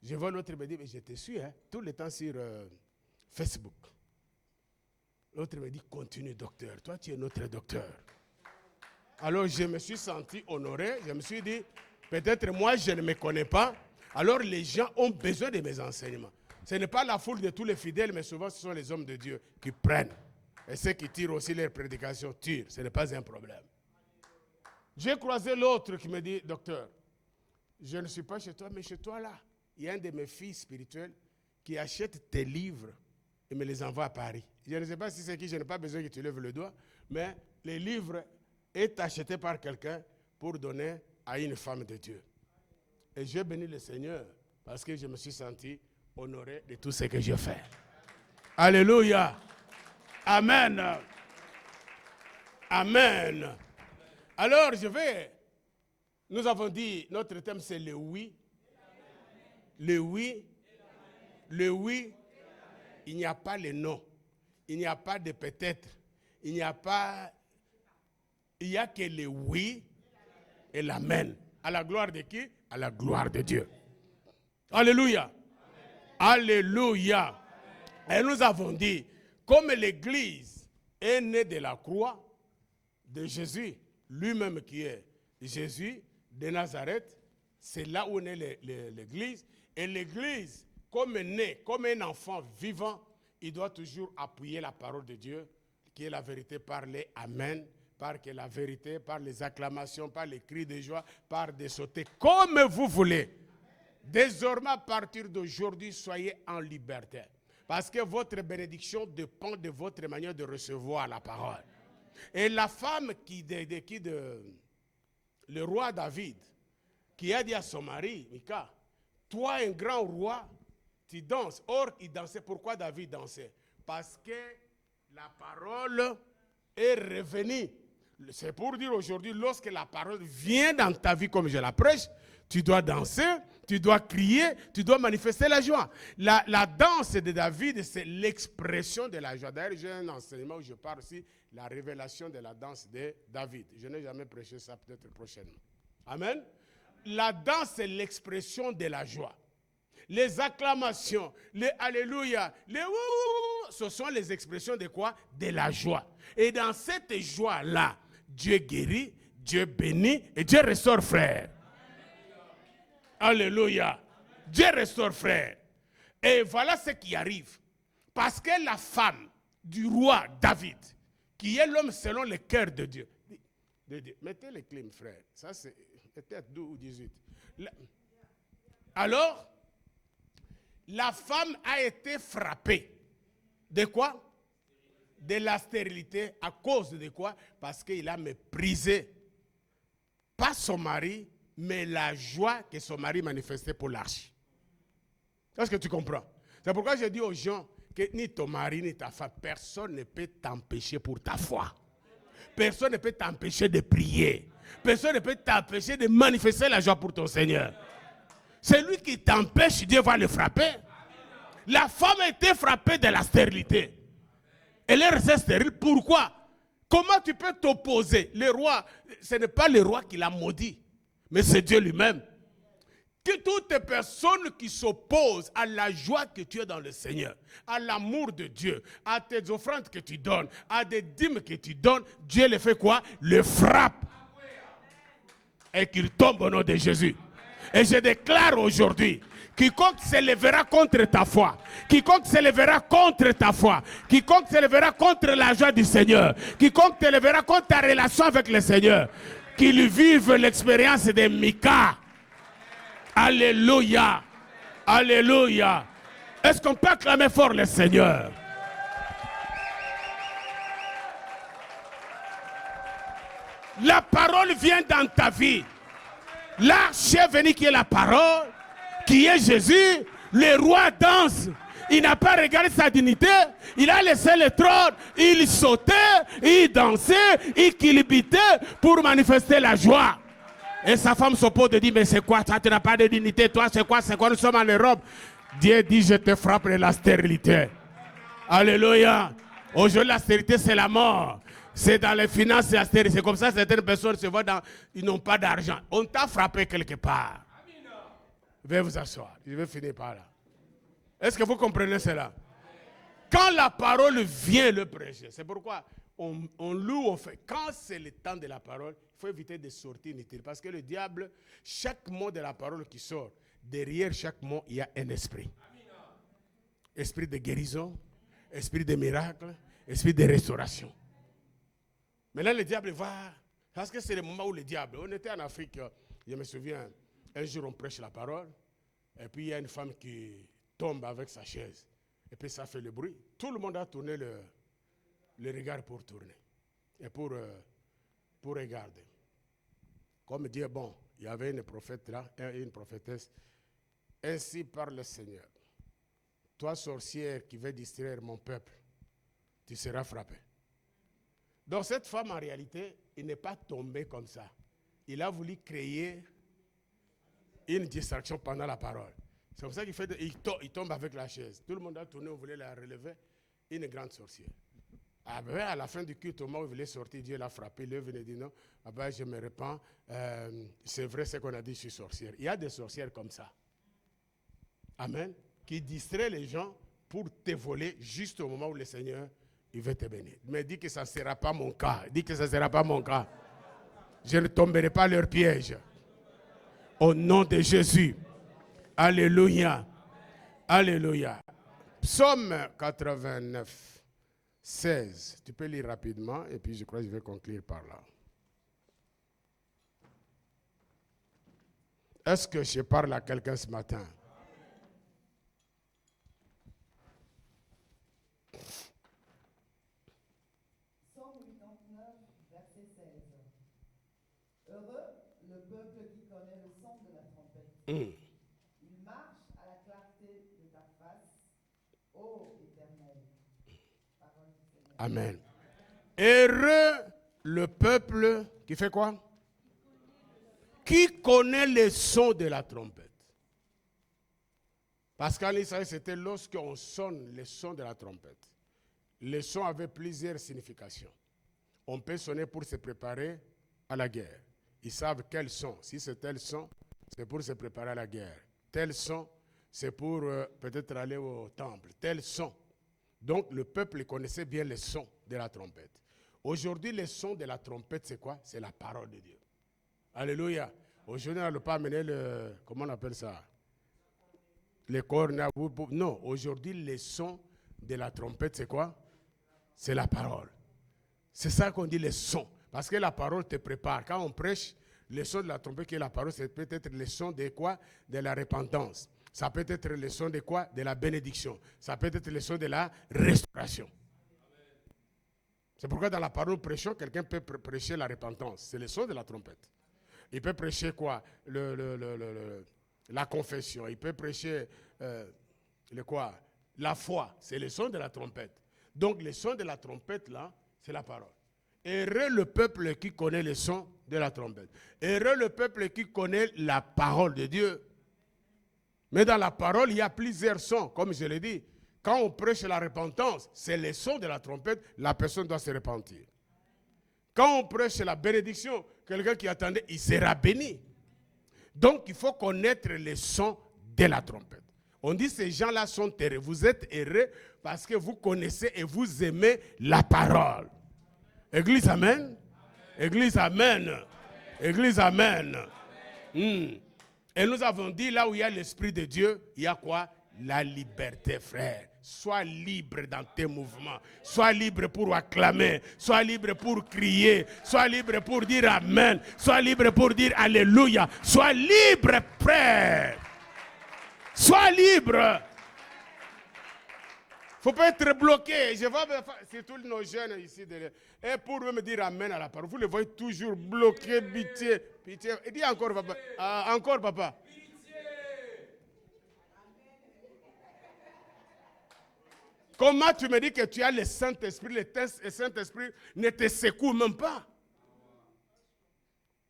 Je vois l'autre me dit, mais je te suis tout le temps sur Facebook. L'autre me dit, continue docteur, toi tu es notre docteur. Alors je me suis senti honoré, je me suis dit, peut-être moi je ne me connais pas, alors les gens ont besoin de mes enseignements. Ce n'est pas la foule de tous les fidèles, mais souvent ce sont les hommes de Dieu qui prennent. Et ceux qui tirent aussi leurs prédications tirent, ce n'est pas un problème. J'ai croisé l'autre qui me dit, docteur, je ne suis pas chez toi, mais chez toi là, il y a un de mes filles spirituelles qui achète tes livres et me les envoie à Paris. Je ne sais pas si c'est qui, je n'ai pas besoin que tu lèves le doigt, mais les livres est acheté par quelqu'un pour donner à une femme de Dieu. Et j'ai béni le Seigneur parce que je me suis senti honoré de tout ce que je fais. Alléluia. Amen. Amen. Alors nous avons dit, notre thème c'est le oui. Le oui. Le oui. Il n'y a pas le non. Il n'y a pas de peut-être. Il n'y a pas... Il n'y a que le oui et l'amen. À la gloire de qui? À la gloire de Dieu. Alléluia. Amen. Alléluia. Amen. Et nous avons dit, comme l'Église est née de la croix de Jésus, lui-même qui est Jésus de Nazareth, c'est là où naît l'Église. Et l'Église, comme né, comme un enfant vivant, il doit toujours appuyer la parole de Dieu, qui est la vérité, par les Amen, par la vérité, par les acclamations, par les cris de joie, par des sautés, comme vous voulez. Désormais, à partir d'aujourd'hui, soyez en liberté. Parce que votre bénédiction dépend de votre manière de recevoir la parole. Et la femme le roi David, qui a dit à son mari, Mika, toi un grand roi, tu danses. Or, il dansait. Pourquoi David dansait? Parce que la parole est revenue. C'est pour dire aujourd'hui, lorsque la parole vient dans ta vie comme je la prêche, tu dois danser, tu dois crier, tu dois manifester la joie. La danse de David, c'est l'expression de la joie. D'ailleurs, j'ai un enseignement où je parle aussi la révélation de la danse de David. Je n'ai jamais prêché ça, peut-être prochainement. Amen. La danse, c'est l'expression de la joie. Les acclamations, les alléluia, les ouh, ce sont les expressions de quoi? De la joie. Et dans cette joie-là, Dieu guérit, Dieu bénit et Dieu restaure, frère. Alléluia. Dieu restaure, frère. Et voilà ce qui arrive. Parce que la femme du roi David, qui est l'homme selon le cœur de Dieu. Mettez les clim, frère. Ça, c'est peut-être 12 ou 18. Alors, la femme a été frappée. De quoi? De la stérilité. À cause de quoi? Parce qu'il a méprisé, pas son mari, mais la joie que son mari manifestait pour l'arche. Est-ce que tu comprends? C'est pourquoi je dis aux gens que ni ton mari ni ta femme, personne ne peut t'empêcher pour ta foi. Personne ne peut t'empêcher de prier. Personne ne peut t'empêcher de manifester la joie pour ton Seigneur. Celui qui t'empêche, Dieu va le frapper. La femme a été frappée de la stérilité. Elle est restée stérile. Pourquoi? Comment tu peux t'opposer? Le roi, ce n'est pas le roi qui l'a maudit, mais c'est Dieu lui-même. Que toutes personnes qui s'opposent à la joie que tu as dans le Seigneur, à l'amour de Dieu, à tes offrandes que tu donnes, à des dîmes que tu donnes, Dieu le fait quoi? Le frappe. Et qu'il tombe au nom de Jésus. Et je déclare aujourd'hui, quiconque se lèvera contre ta foi, quiconque se lèvera contre ta foi, quiconque se lèvera contre la joie du Seigneur, quiconque te lèvera contre ta relation avec le Seigneur, qu'il vive l'expérience de Mika. Alléluia. Alléluia. Est-ce qu'on peut acclamer fort le Seigneur? La parole vient dans ta vie. L'arche est venu qui est la parole, qui est Jésus. Le roi danse. Il n'a pas regardé sa dignité. Il a laissé le trône. Il sautait, il dansait, il culbutait pour manifester la joie. Et sa femme s'oppose et dit, mais c'est quoi ça? Tu n'as pas de dignité, toi, c'est quoi? Nous sommes en Europe. Dieu dit, je te frappe de la stérilité. Alléluia. Aujourd'hui, la stérilité, c'est la mort. C'est dans les finances, c'est la stérilité. C'est comme ça, certaines personnes se voient ils n'ont pas d'argent. On t'a frappé quelque part. Veuillez vous asseoir. Je vais finir par là. Est-ce que vous comprenez cela? Quand la parole vient le prêcher, c'est pourquoi on loue, on fait. Quand c'est le temps de la parole, il faut éviter de sortir inutiles. Parce que le diable, chaque mot de la parole qui sort, derrière chaque mot, il y a un esprit. Esprit de guérison, esprit de miracle, esprit de restauration. Mais là, le diable va. Parce que c'est le moment où le diable. On était en Afrique, je me souviens, un jour on prêche la parole, et puis il y a une femme qui tombe avec sa chaise. Et puis ça fait le bruit. Tout le monde a tourné le regard pour tourner. Et pour regarder. Comme dire, bon, il y avait une prophète là, une prophétesse. Ainsi parle le Seigneur. Toi, sorcière qui veut distraire mon peuple, tu seras frappé. Donc cette femme, en réalité, il n'est pas tombé comme ça. Il a voulu créer une distraction pendant la parole. C'est comme ça qu'il fait, il tombe avec la chaise. Tout le monde a tourné, on voulait la relever. Une grande sorcière. Après, à la fin du culte, au moment où il voulait sortir, Dieu l'a frappé. Dieu venait dire non, je me répands. C'est vrai ce qu'on a dit, je suis sorcière. Il y a des sorcières comme ça. Amen. Qui distraient les gens pour te voler juste au moment où le Seigneur il veut te bénir. Mais dis que ça ne sera pas mon cas. Dis que ça ne sera pas mon cas. Je ne tomberai pas leur piège. Au nom de Jésus. Alléluia. Alléluia. Psaume 89, 16. Tu peux lire rapidement et puis je crois que je vais conclure par là. Est-ce que je parle à quelqu'un ce matin? Psaume 89, verset 16. Heureux le peuple qui connaît le son de la trompette. Il marche à la clarté de ta face, ô Éternel. Parole du Seigneur. Amen. Heureux le peuple qui fait quoi? Qui connaît le son de la trompette. Parce qu'en Israël, c'était lorsqu'on sonne le son de la trompette. Le son avait plusieurs significations. On peut sonner pour se préparer à la guerre. Ils savent quel son. Si c'est tel son, c'est pour se préparer à la guerre. Tel son, c'est pour peut-être aller au temple. Tel son. Donc le peuple connaissait bien le son de la trompette. Aujourd'hui, le son de la trompette, c'est quoi? C'est la parole de Dieu. Alléluia. Aujourd'hui, on n'a pas amené le... Comment on appelle ça? Les cornes. Non, aujourd'hui, le son de la trompette, c'est quoi? C'est la parole. C'est ça qu'on dit le son. Parce que la parole te prépare. Quand on prêche, le son de la trompette qui est la parole, c'est peut-être le son de quoi? De la repentance. Ça peut être le son de quoi? De la bénédiction. Ça peut être le son de la restauration. C'est pourquoi dans la parole prêchons, quelqu'un peut prêcher la repentance. C'est le son de la trompette. Il peut prêcher quoi? La confession. Il peut prêcher le quoi? La foi. C'est le son de la trompette. Donc le son de la trompette là, c'est la parole. Heureux le peuple qui connaît le son de la trompette. Heureux le peuple qui connaît la parole de Dieu. Mais dans la parole, il y a plusieurs sons, comme je l'ai dit. Quand on prêche la repentance, c'est le son de la trompette, la personne doit se repentir. Quand on prêche la bénédiction, quelqu'un qui attendait, il sera béni. Donc, il faut connaître le son de la trompette. On dit ces gens-là sont heureux. Vous êtes heureux parce que vous connaissez et vous aimez la parole. Église, amen. Église, amen. Église, amen. Et nous avons dit, là où il y a l'Esprit de Dieu, il y a quoi? La liberté, frère. Sois libre dans tes mouvements. Sois libre pour acclamer. Sois libre pour crier. Sois libre pour dire Amen. Sois libre pour dire Alléluia. Sois libre, frère. Sois libre. Il ne faut pas être bloqué. Je vois surtout nos jeunes ici. Et pour me dire Amen à la parole, vous les voyez toujours bloqués, pitié. Pitié. Et dis encore, papa. Encore, papa. Comment tu me dis que tu as le Saint-Esprit, le Saint-Esprit ne te secoue même pas?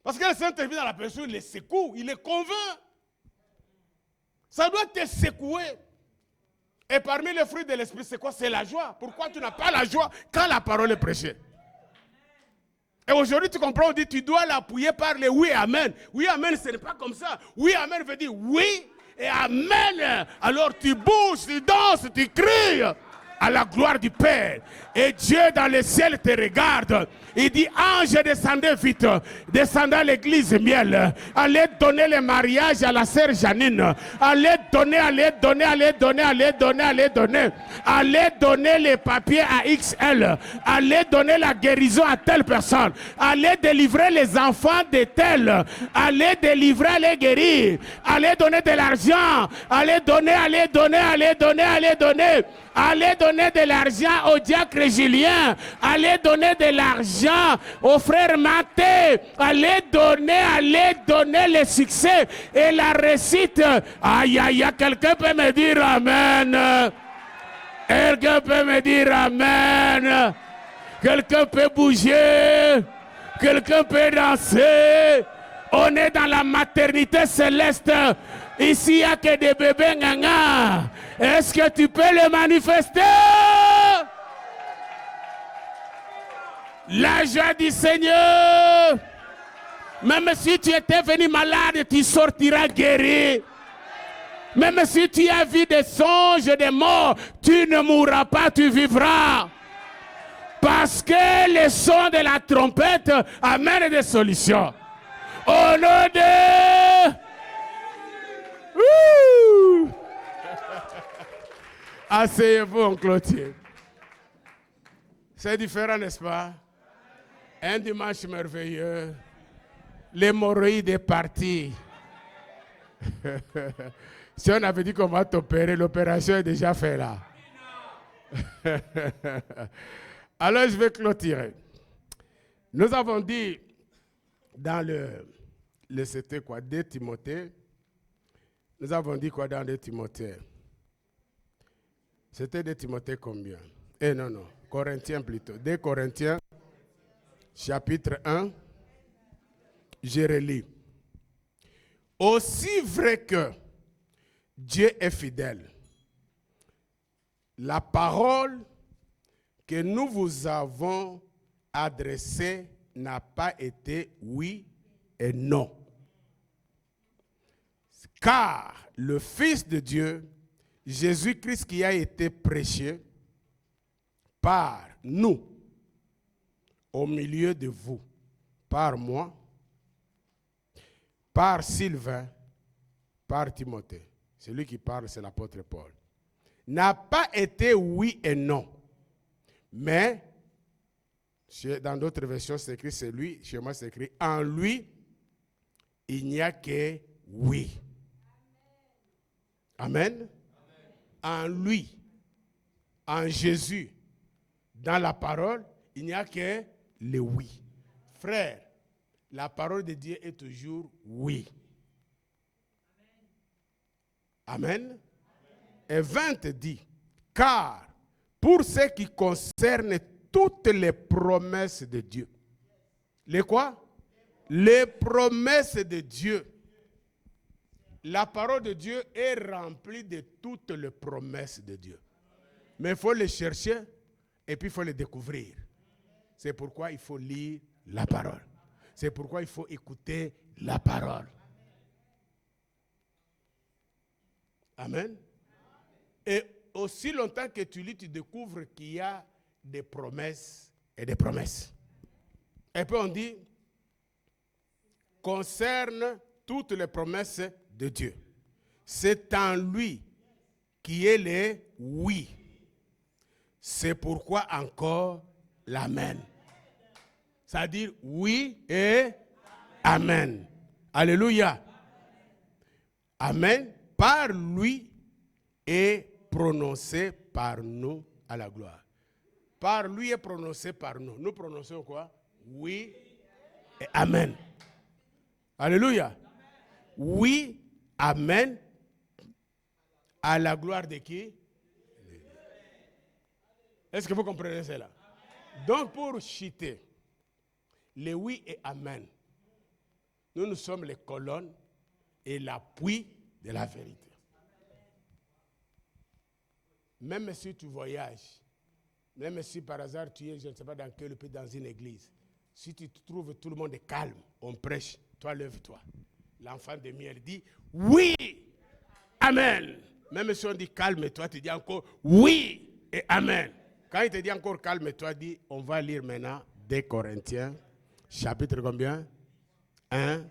Parce que le Saint-Esprit dans la personne, il le secoue, il le convainc. Ça doit te secouer. Et parmi les fruits de l'Esprit, c'est quoi? C'est la joie. Pourquoi tu n'as pas la joie quand la parole est prêchée? Et aujourd'hui, tu comprends, on dit, tu dois l'appuyer par le oui, amen. Oui, amen, ce n'est pas comme ça. Oui, amen veut dire oui et amen. Alors tu bouges, tu danses, tu cries à la gloire du Père. Et Dieu dans le ciel te regarde. Il dit, ange, descendez vite. Descendez à l'église miel. Allez donner le mariage à la sœur Janine. Allez donner, allez donner, allez donner, allez donner, allez donner. Allez donner les papiers à XL. Allez donner la guérison à telle personne. Allez délivrer les enfants de tel. Allez délivrer, allez guérir. Allez donner de l'argent. Allez donner, allez donner, allez donner, allez donner. Allez donner de l'argent au diacre Julien. Allez donner de l'argent au frère Maté. Allez donner le succès et la réussite. Aïe, aïe, aïe, quelqu'un peut me dire Amen. Quelqu'un peut me dire Amen. Quelqu'un peut bouger. Quelqu'un peut danser. On est dans la maternité céleste. Ici, il n'y a que des bébés nganga. Est-ce que tu peux le manifester? La joie du Seigneur. Même si tu étais venu malade, tu sortiras guéri. Même si tu as vu des songes, des morts, tu ne mourras pas, tu vivras. Parce que le son de la trompette amène des solutions. Au nom de... Asseyez-vous, on clôture. C'est différent, n'est-ce pas? Un dimanche merveilleux. L'hémorroïde est partie. Si on avait dit qu'on va t'opérer, l'opération est déjà faite là. Alors je vais clôturer. Nous avons dit dans c'était quoi, 2 Timothée. Nous avons dit quoi dans 2 Timothée? C'était 2 Timothée combien? Non, Corinthiens plutôt. 2 Corinthiens, chapitre 1. Je relis. Aussi vrai que Dieu est fidèle, la parole que nous vous avons adressée n'a pas été oui et non. Car le Fils de Dieu, Jésus-Christ qui a été prêché par nous, au milieu de vous, par moi, par Sylvain, par Timothée. Celui qui parle, c'est l'apôtre Paul. N'a pas été oui et non. Mais, dans d'autres versions, c'est écrit c'est lui. Chez moi, c'est écrit en lui, il n'y a que oui. Amen. En lui, en Jésus, dans la parole, il n'y a que le oui. Frère, la parole de Dieu est toujours oui. Amen. Et 20 dit, car pour ce qui concerne toutes les promesses de Dieu. Les quoi? Les promesses de Dieu. La parole de Dieu est remplie de toutes les promesses de Dieu. Mais il faut les chercher et puis il faut les découvrir. C'est pourquoi il faut lire la parole. C'est pourquoi il faut écouter la parole. Amen. Et aussi longtemps que tu lis, tu découvres qu'il y a des promesses et des promesses. Et puis on dit, concerne toutes les promesses de Dieu. C'est en lui qui est le oui. C'est pourquoi encore l'amen. C'est-à-dire oui et amen. Alléluia. Amen. Par lui est prononcé par nous à la gloire. Par lui est prononcé par nous. Nous prononçons quoi? Oui et amen. Alléluia. Oui, amen. À la gloire de qui? Est-ce que vous comprenez cela? Donc pour chuter, le oui et amen, nous sommes les colonnes et l'appui de la vérité. Même si tu voyages, même si par hasard tu es, je ne sais pas dans quel pays, dans une église, si tu trouves tout le monde calme, on prêche, toi lève-toi. L'enfant de miel dit oui, amen. Même si on dit calme, toi tu dis encore oui et amen. Quand il te dit encore calme, toi dis on va lire maintenant 2 Corinthiens, chapitre combien? 1,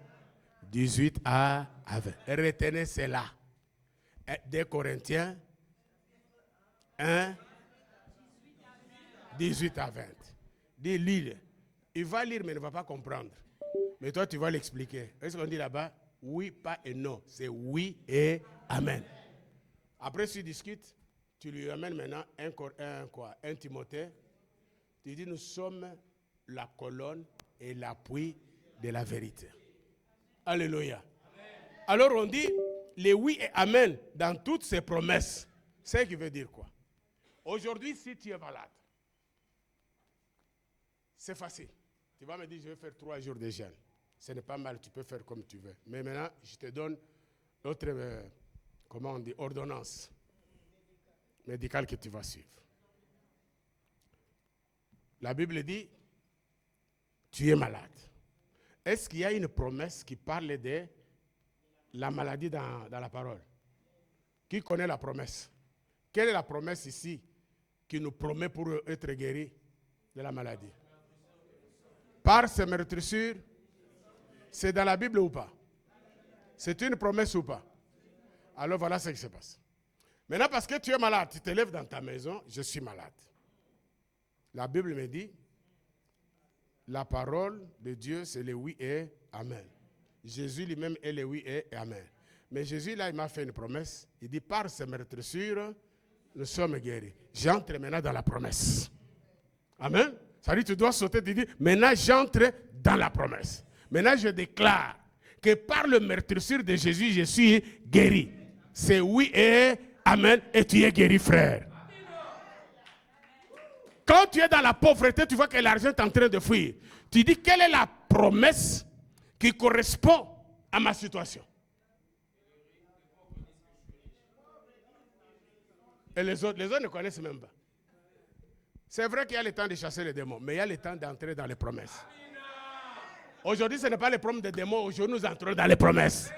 18 à 20. Retenez cela. 2 Corinthiens 1, 18 à 20. Dis, lis. Il va lire, mais il ne va pas comprendre. Mais toi, tu vas l'expliquer. Est-ce qu'on dit là-bas? Oui, pas et non. C'est oui et amen. Après, si tu discutes, tu lui amènes maintenant un Timothée. Tu dis, nous sommes la colonne et l'appui de la vérité. Alléluia. Amen. Alors, on dit, les oui et amen dans toutes ces promesses. C'est ce qui veut dire quoi? Aujourd'hui, si tu es malade, c'est facile. Tu vas me dire, je vais faire 3 jours de jeûne. Ce n'est pas mal, tu peux faire comme tu veux. Mais maintenant, je te donne l'autre, comment on dit, ordonnance médicale que tu vas suivre. La Bible dit, tu es malade. Est-ce qu'il y a une promesse qui parle de la maladie dans la parole? Qui connaît la promesse? Quelle est la promesse ici qui nous promet pour être guéri? de la maladie. Par ses meurtrissures, c'est dans la Bible ou pas? C'est une promesse ou pas? Alors voilà ce qui se passe. Maintenant, parce que tu es malade, tu te lèves dans ta maison, je suis malade. La Bible me dit, la parole de Dieu, c'est le oui et amen. Jésus lui-même est le oui et amen. Mais Jésus, là, il m'a fait une promesse. Il dit, par ses meurtrissures, nous sommes guéris. J'entre maintenant dans la promesse. Amen. Ça dit, tu dois sauter, tu dis, maintenant j'entre dans la promesse. Maintenant, je déclare que par le meurtrissure de Jésus, je suis guéri. C'est oui et amen, et tu es guéri, frère. Quand tu es dans la pauvreté, tu vois que l'argent est en train de fuir. Tu dis, quelle est la promesse qui correspond à ma situation? Et les autres ne connaissent même pas. C'est vrai qu'il y a le temps de chasser les démons, mais il y a le temps d'entrer dans les promesses. Aujourd'hui, ce n'est pas le problème des démons, aujourd'hui nous entrons dans les promesses.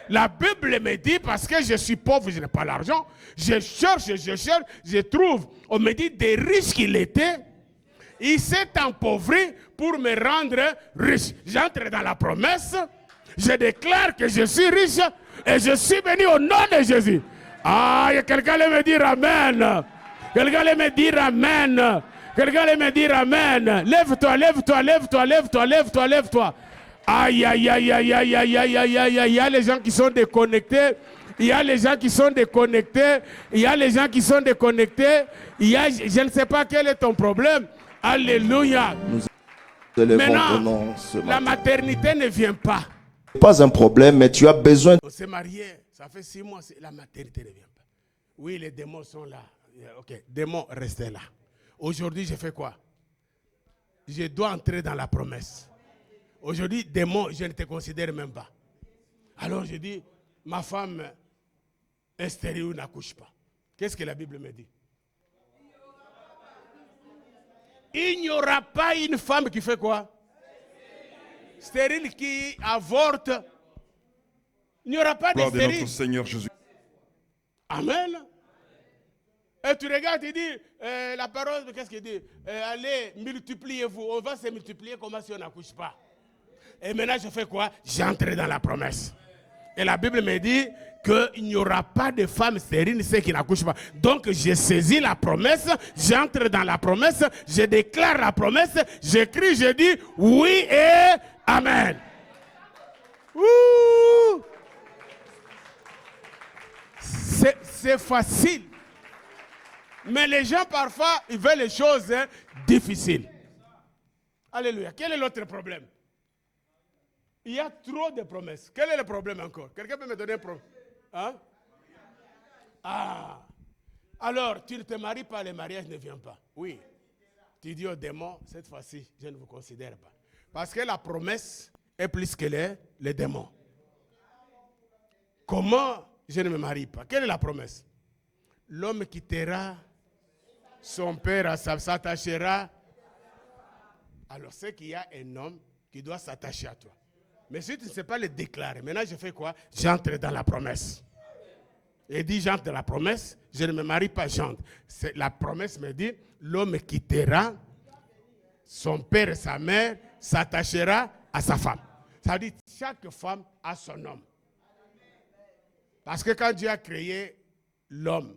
La Bible me dit, parce que je suis pauvre, je n'ai pas l'argent, je cherche, je trouve. On me dit, des riches qu'il était, il s'est empauvri pour me rendre riche. J'entre dans la promesse, je déclare que je suis riche et je suis béni au nom de Jésus. Ah, quelqu'un va me dire amen. Quelqu'un va me dire amen. Quelqu'un va me dire amen. Lève-toi, lève-toi, lève-toi, lève-toi, lève-toi, lève-toi. Aïe, aïe, aïe, aïe, aïe, aïe, aïe, aïe, aïe, aïe. Il y a les gens qui sont déconnectés. Il y a les gens qui sont déconnectés. Il y a les gens qui sont déconnectés. Il y a, je ne sais pas quel est ton problème. Alléluia. Nous élevons Maintenant, ton nom ce matin. la maternité ne vient pas. Pas un problème, mais tu as besoin. On s'est marié, ça fait 6 mois, la maternité ne vient pas. Oui, les démons sont là. Ok, démons, restez là. Aujourd'hui, je fais quoi? Je dois entrer dans la promesse. Aujourd'hui, démon, je ne te considère même pas. Alors je dis, ma femme est stérile, n'accouche pas. Qu'est-ce que la Bible me dit? Il n'y aura pas une femme qui fait quoi? Stérile, qui avorte. Il n'y aura pas de Gloire de stérile. notre Seigneur Jésus. Amen. Et tu regardes, il dit, la parole, qu'est-ce qu'il dit? Allez, multipliez-vous. On va se multiplier comment si on n'accouche pas. Et maintenant, je fais quoi? J'entre dans la promesse. Et la Bible me dit qu'il n'y aura pas de femmes stériles, ceux qui n'accouchent pas. Donc, j'ai saisi la promesse, j'entre dans la promesse, je déclare la promesse, j'écris, je dis oui et amen. Ouh! C'est facile. Mais les gens, parfois, ils veulent les choses difficiles. Alléluia. Quel est l'autre problème? Il y a trop de promesses. Quel est le problème encore? Quelqu'un peut me donner un problème? Hein? Ah. Alors, tu ne te maries pas, le mariage ne vient pas. Oui. Tu dis au démon, cette fois-ci, je ne vous considère pas. Parce que la promesse est plus que les démons. Comment je ne me marie pas? Quelle est la promesse? L'homme quittera son père, s'attachera. Alors, c'est qu'il y a un homme qui doit s'attacher à toi. Mais si tu ne sais pas le déclarer, maintenant je fais quoi? J'entre dans la promesse. Et dit, j'entre dans la promesse, je ne me marie pas, j'entre. La promesse me dit, l'homme quittera son père et sa mère, s'attachera à sa femme. Ça veut dire que chaque femme a son homme. Parce que quand Dieu a créé l'homme,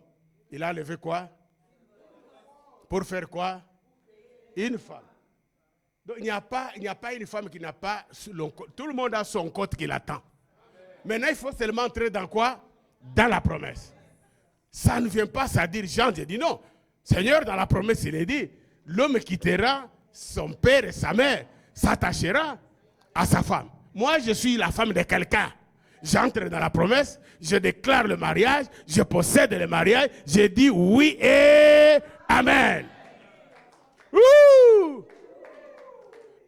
il a levé quoi? Pour faire quoi? Une femme. Donc il n'y a pas une femme qui n'a pas tout le monde a son côté qui l'attend. Maintenant, il faut seulement entrer dans quoi? Dans la promesse. Ça ne vient pas, ça dire Jean, j'ai dit non. Seigneur, dans la promesse, il est dit, l'homme quittera son père et sa mère, s'attachera à sa femme. Moi, je suis la femme de quelqu'un. J'entre dans la promesse, je déclare le mariage, je possède le mariage, je dis oui et amen. Ouh!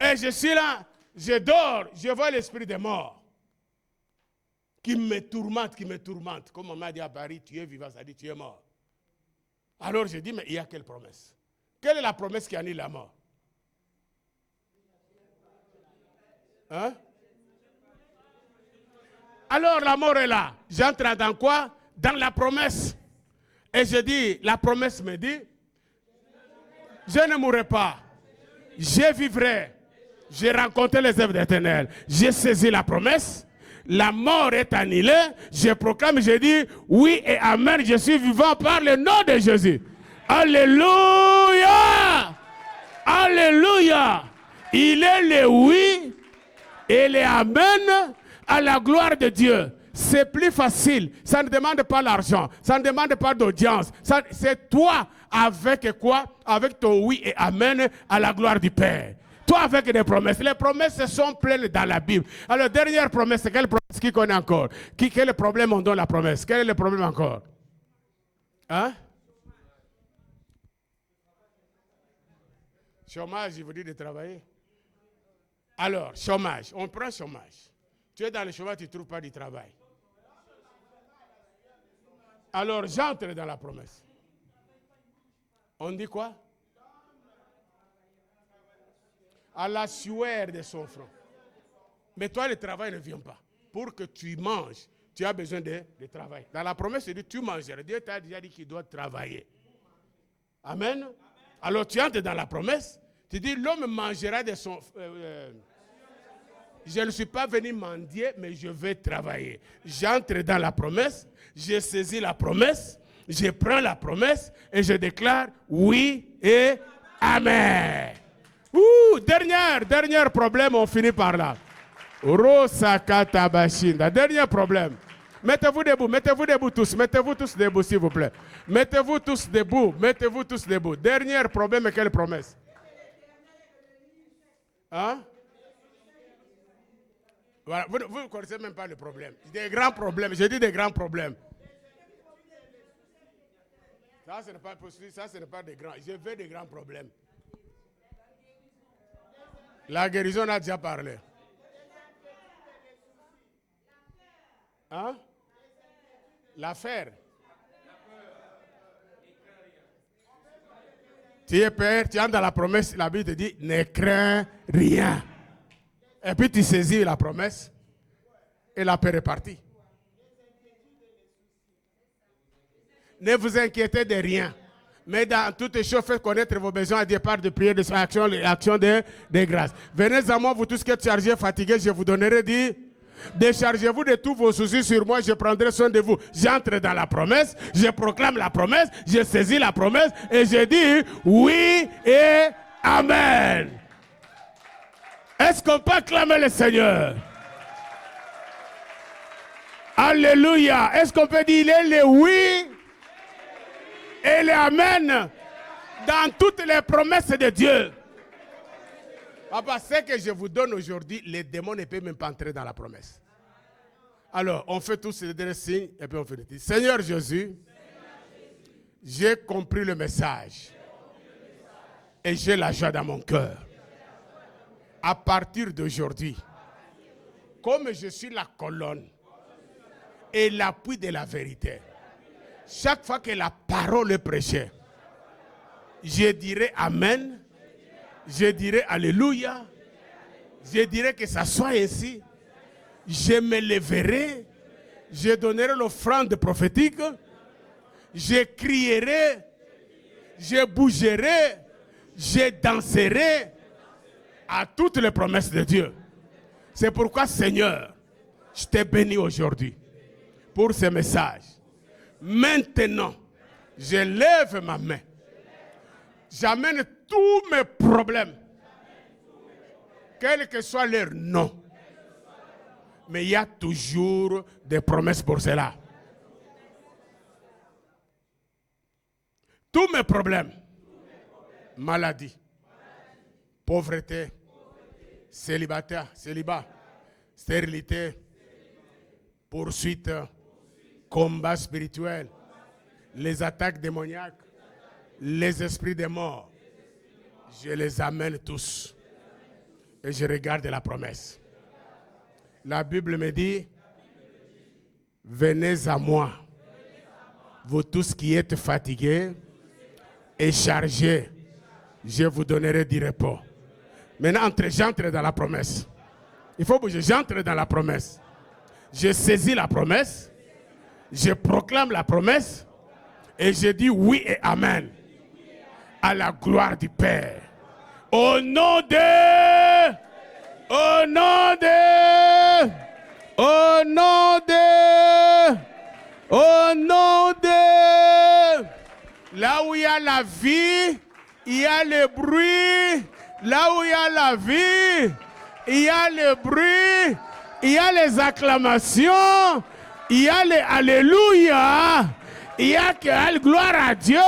Et je suis là, je dors, je vois l'esprit des morts qui me tourmente, qui me tourmente. Comme on m'a dit à Paris, tu es vivant, ça dit tu es mort. Alors je dis, mais il y a quelle promesse? Quelle est la promesse qui annule la mort? Hein? Alors la mort est là. J'entre dans quoi? Dans la promesse. Et je dis, la promesse me dit, Je ne mourrai pas. Je vivrai. J'ai rencontré les œuvres d'Éternel. J'ai saisi la promesse. La mort est annulée. Je proclame, je dis oui et amen. Je suis vivant par le nom de Jésus. Alléluia. Alléluia. Il est le oui et le amen à la gloire de Dieu. C'est plus facile. Ça ne demande pas l'argent. Ça ne demande pas d'audience. C'est toi avec quoi? Avec ton oui et amen à la gloire du Père. Toi avec des promesses. Les promesses sont pleines dans la Bible. Alors, dernière promesse, c'est quelle promesse? Qui connaît encore? Quel est le problème? On donne la promesse. Quel est le problème encore? Hein? Chômage, il vous dit de travailler. Alors, chômage. On prend chômage. Tu es dans le chômage, tu ne trouves pas du travail. Alors, j'entre dans la promesse. On dit quoi? À la sueur de son front. Mais toi, le travail ne vient pas. Pour que tu manges, tu as besoin de travail. Dans la promesse, il dit tu mangeras. Dieu t'a déjà dit qu'il doit travailler. Amen. Alors, tu entres dans la promesse. Tu dis, l'homme mangera de son... je ne suis pas venu mendier, mais je vais travailler. J'entre dans la promesse. Je saisis la promesse. Je prends la promesse et je déclare oui et amen. Dernier problème, on finit par là. Rosakatabashinda. Dernier problème. Mettez-vous debout tous. Mettez-vous tous debout, s'il vous plaît. Mettez-vous tous debout. Dernier problème, quelle promesse? Hein? Voilà, vous ne connaissez même pas le problème. Des grands problèmes. J'ai dit des grands problèmes. Ça, ce n'est pas possible. Ça, ce n'est pas des grands. Je veux des grands problèmes. La guérison, on a déjà parlé. Hein? L'affaire. Tu es père, tu entres dans la promesse, la Bible te dit, ne crains rien. Et puis tu saisis la promesse et la paix est partie. Ne vous inquiétez de rien. Mais dans toutes les choses, faites connaître vos besoins à départ de prière, de action de grâce. Venez à moi, vous tous qui êtes chargés, fatigués, je vous donnerai dit. Déchargez-vous de tous vos soucis sur moi, je prendrai soin de vous. J'entre dans la promesse, je proclame la promesse, je saisis la promesse et je dis oui et amen. Est-ce qu'on peut acclamer le Seigneur? Alléluia. Est-ce qu'on peut dire il est le oui et le amen dans toutes les promesses de Dieu? Papa, ce que je vous donne aujourd'hui, les démons ne peuvent même pas entrer dans la promesse. Alors, on fait tous les deux signes et puis on fait le titre. Seigneur Jésus, j'ai compris le message et j'ai la joie dans mon cœur. À partir d'aujourd'hui, comme je suis la colonne et l'appui de la vérité, chaque fois que la parole est prêchée, je dirai Amen. Je dirais Alléluia. Je dirais que ça soit ainsi. Je me lèverai. Je donnerai l'offrande prophétique. Je crierai. Je bougerai. Je danserai à toutes les promesses de Dieu. C'est pourquoi, Seigneur, je t'ai béni aujourd'hui pour ce message. Maintenant, je lève ma main. J'amène tous mes problèmes, quel que soit leur nom. Mais il y a toujours des promesses pour cela. Tous mes problèmes, maladie, pauvreté, célibat, stérilité, poursuite, combat spirituel, les attaques démoniaques, les esprits des morts, je les amène tous et je regarde la promesse. La Bible me dit, venez à moi, vous tous qui êtes fatigués et chargés, je vous donnerai du repos. Maintenant, j'entre dans la promesse. Il faut bouger, j'entre dans la promesse. Je saisis la promesse, je proclame la promesse et je dis oui et amen. à la gloire du Père. Au nom de, au nom de, au nom de, au nom de. Là où il y a la vie, il y a le bruit. Là où il y a la vie, il y a le bruit, il y a les acclamations, il y a les alléluia, il y a que gloire à Dieu,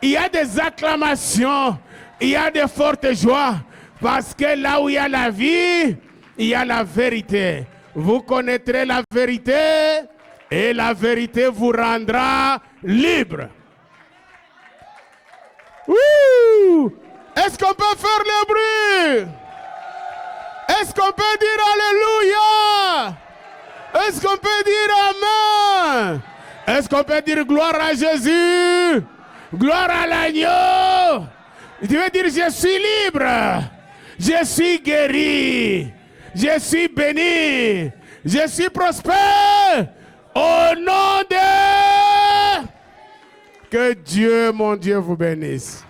il y a des acclamations, il y a de fortes joies. Parce que là où il y a la vie, il y a la vérité. Vous connaîtrez la vérité et la vérité vous rendra libre. Ouh! Est-ce qu'on peut faire le bruit? Est-ce qu'on peut dire Alléluia? Est-ce qu'on peut dire Amen? Est-ce qu'on peut dire gloire à Jésus? Gloire à l'agneau? Tu veux dire je suis libre? Je suis guéri? Je suis béni? Je suis prospère? Au nom de... Que Dieu, mon Dieu, vous bénisse.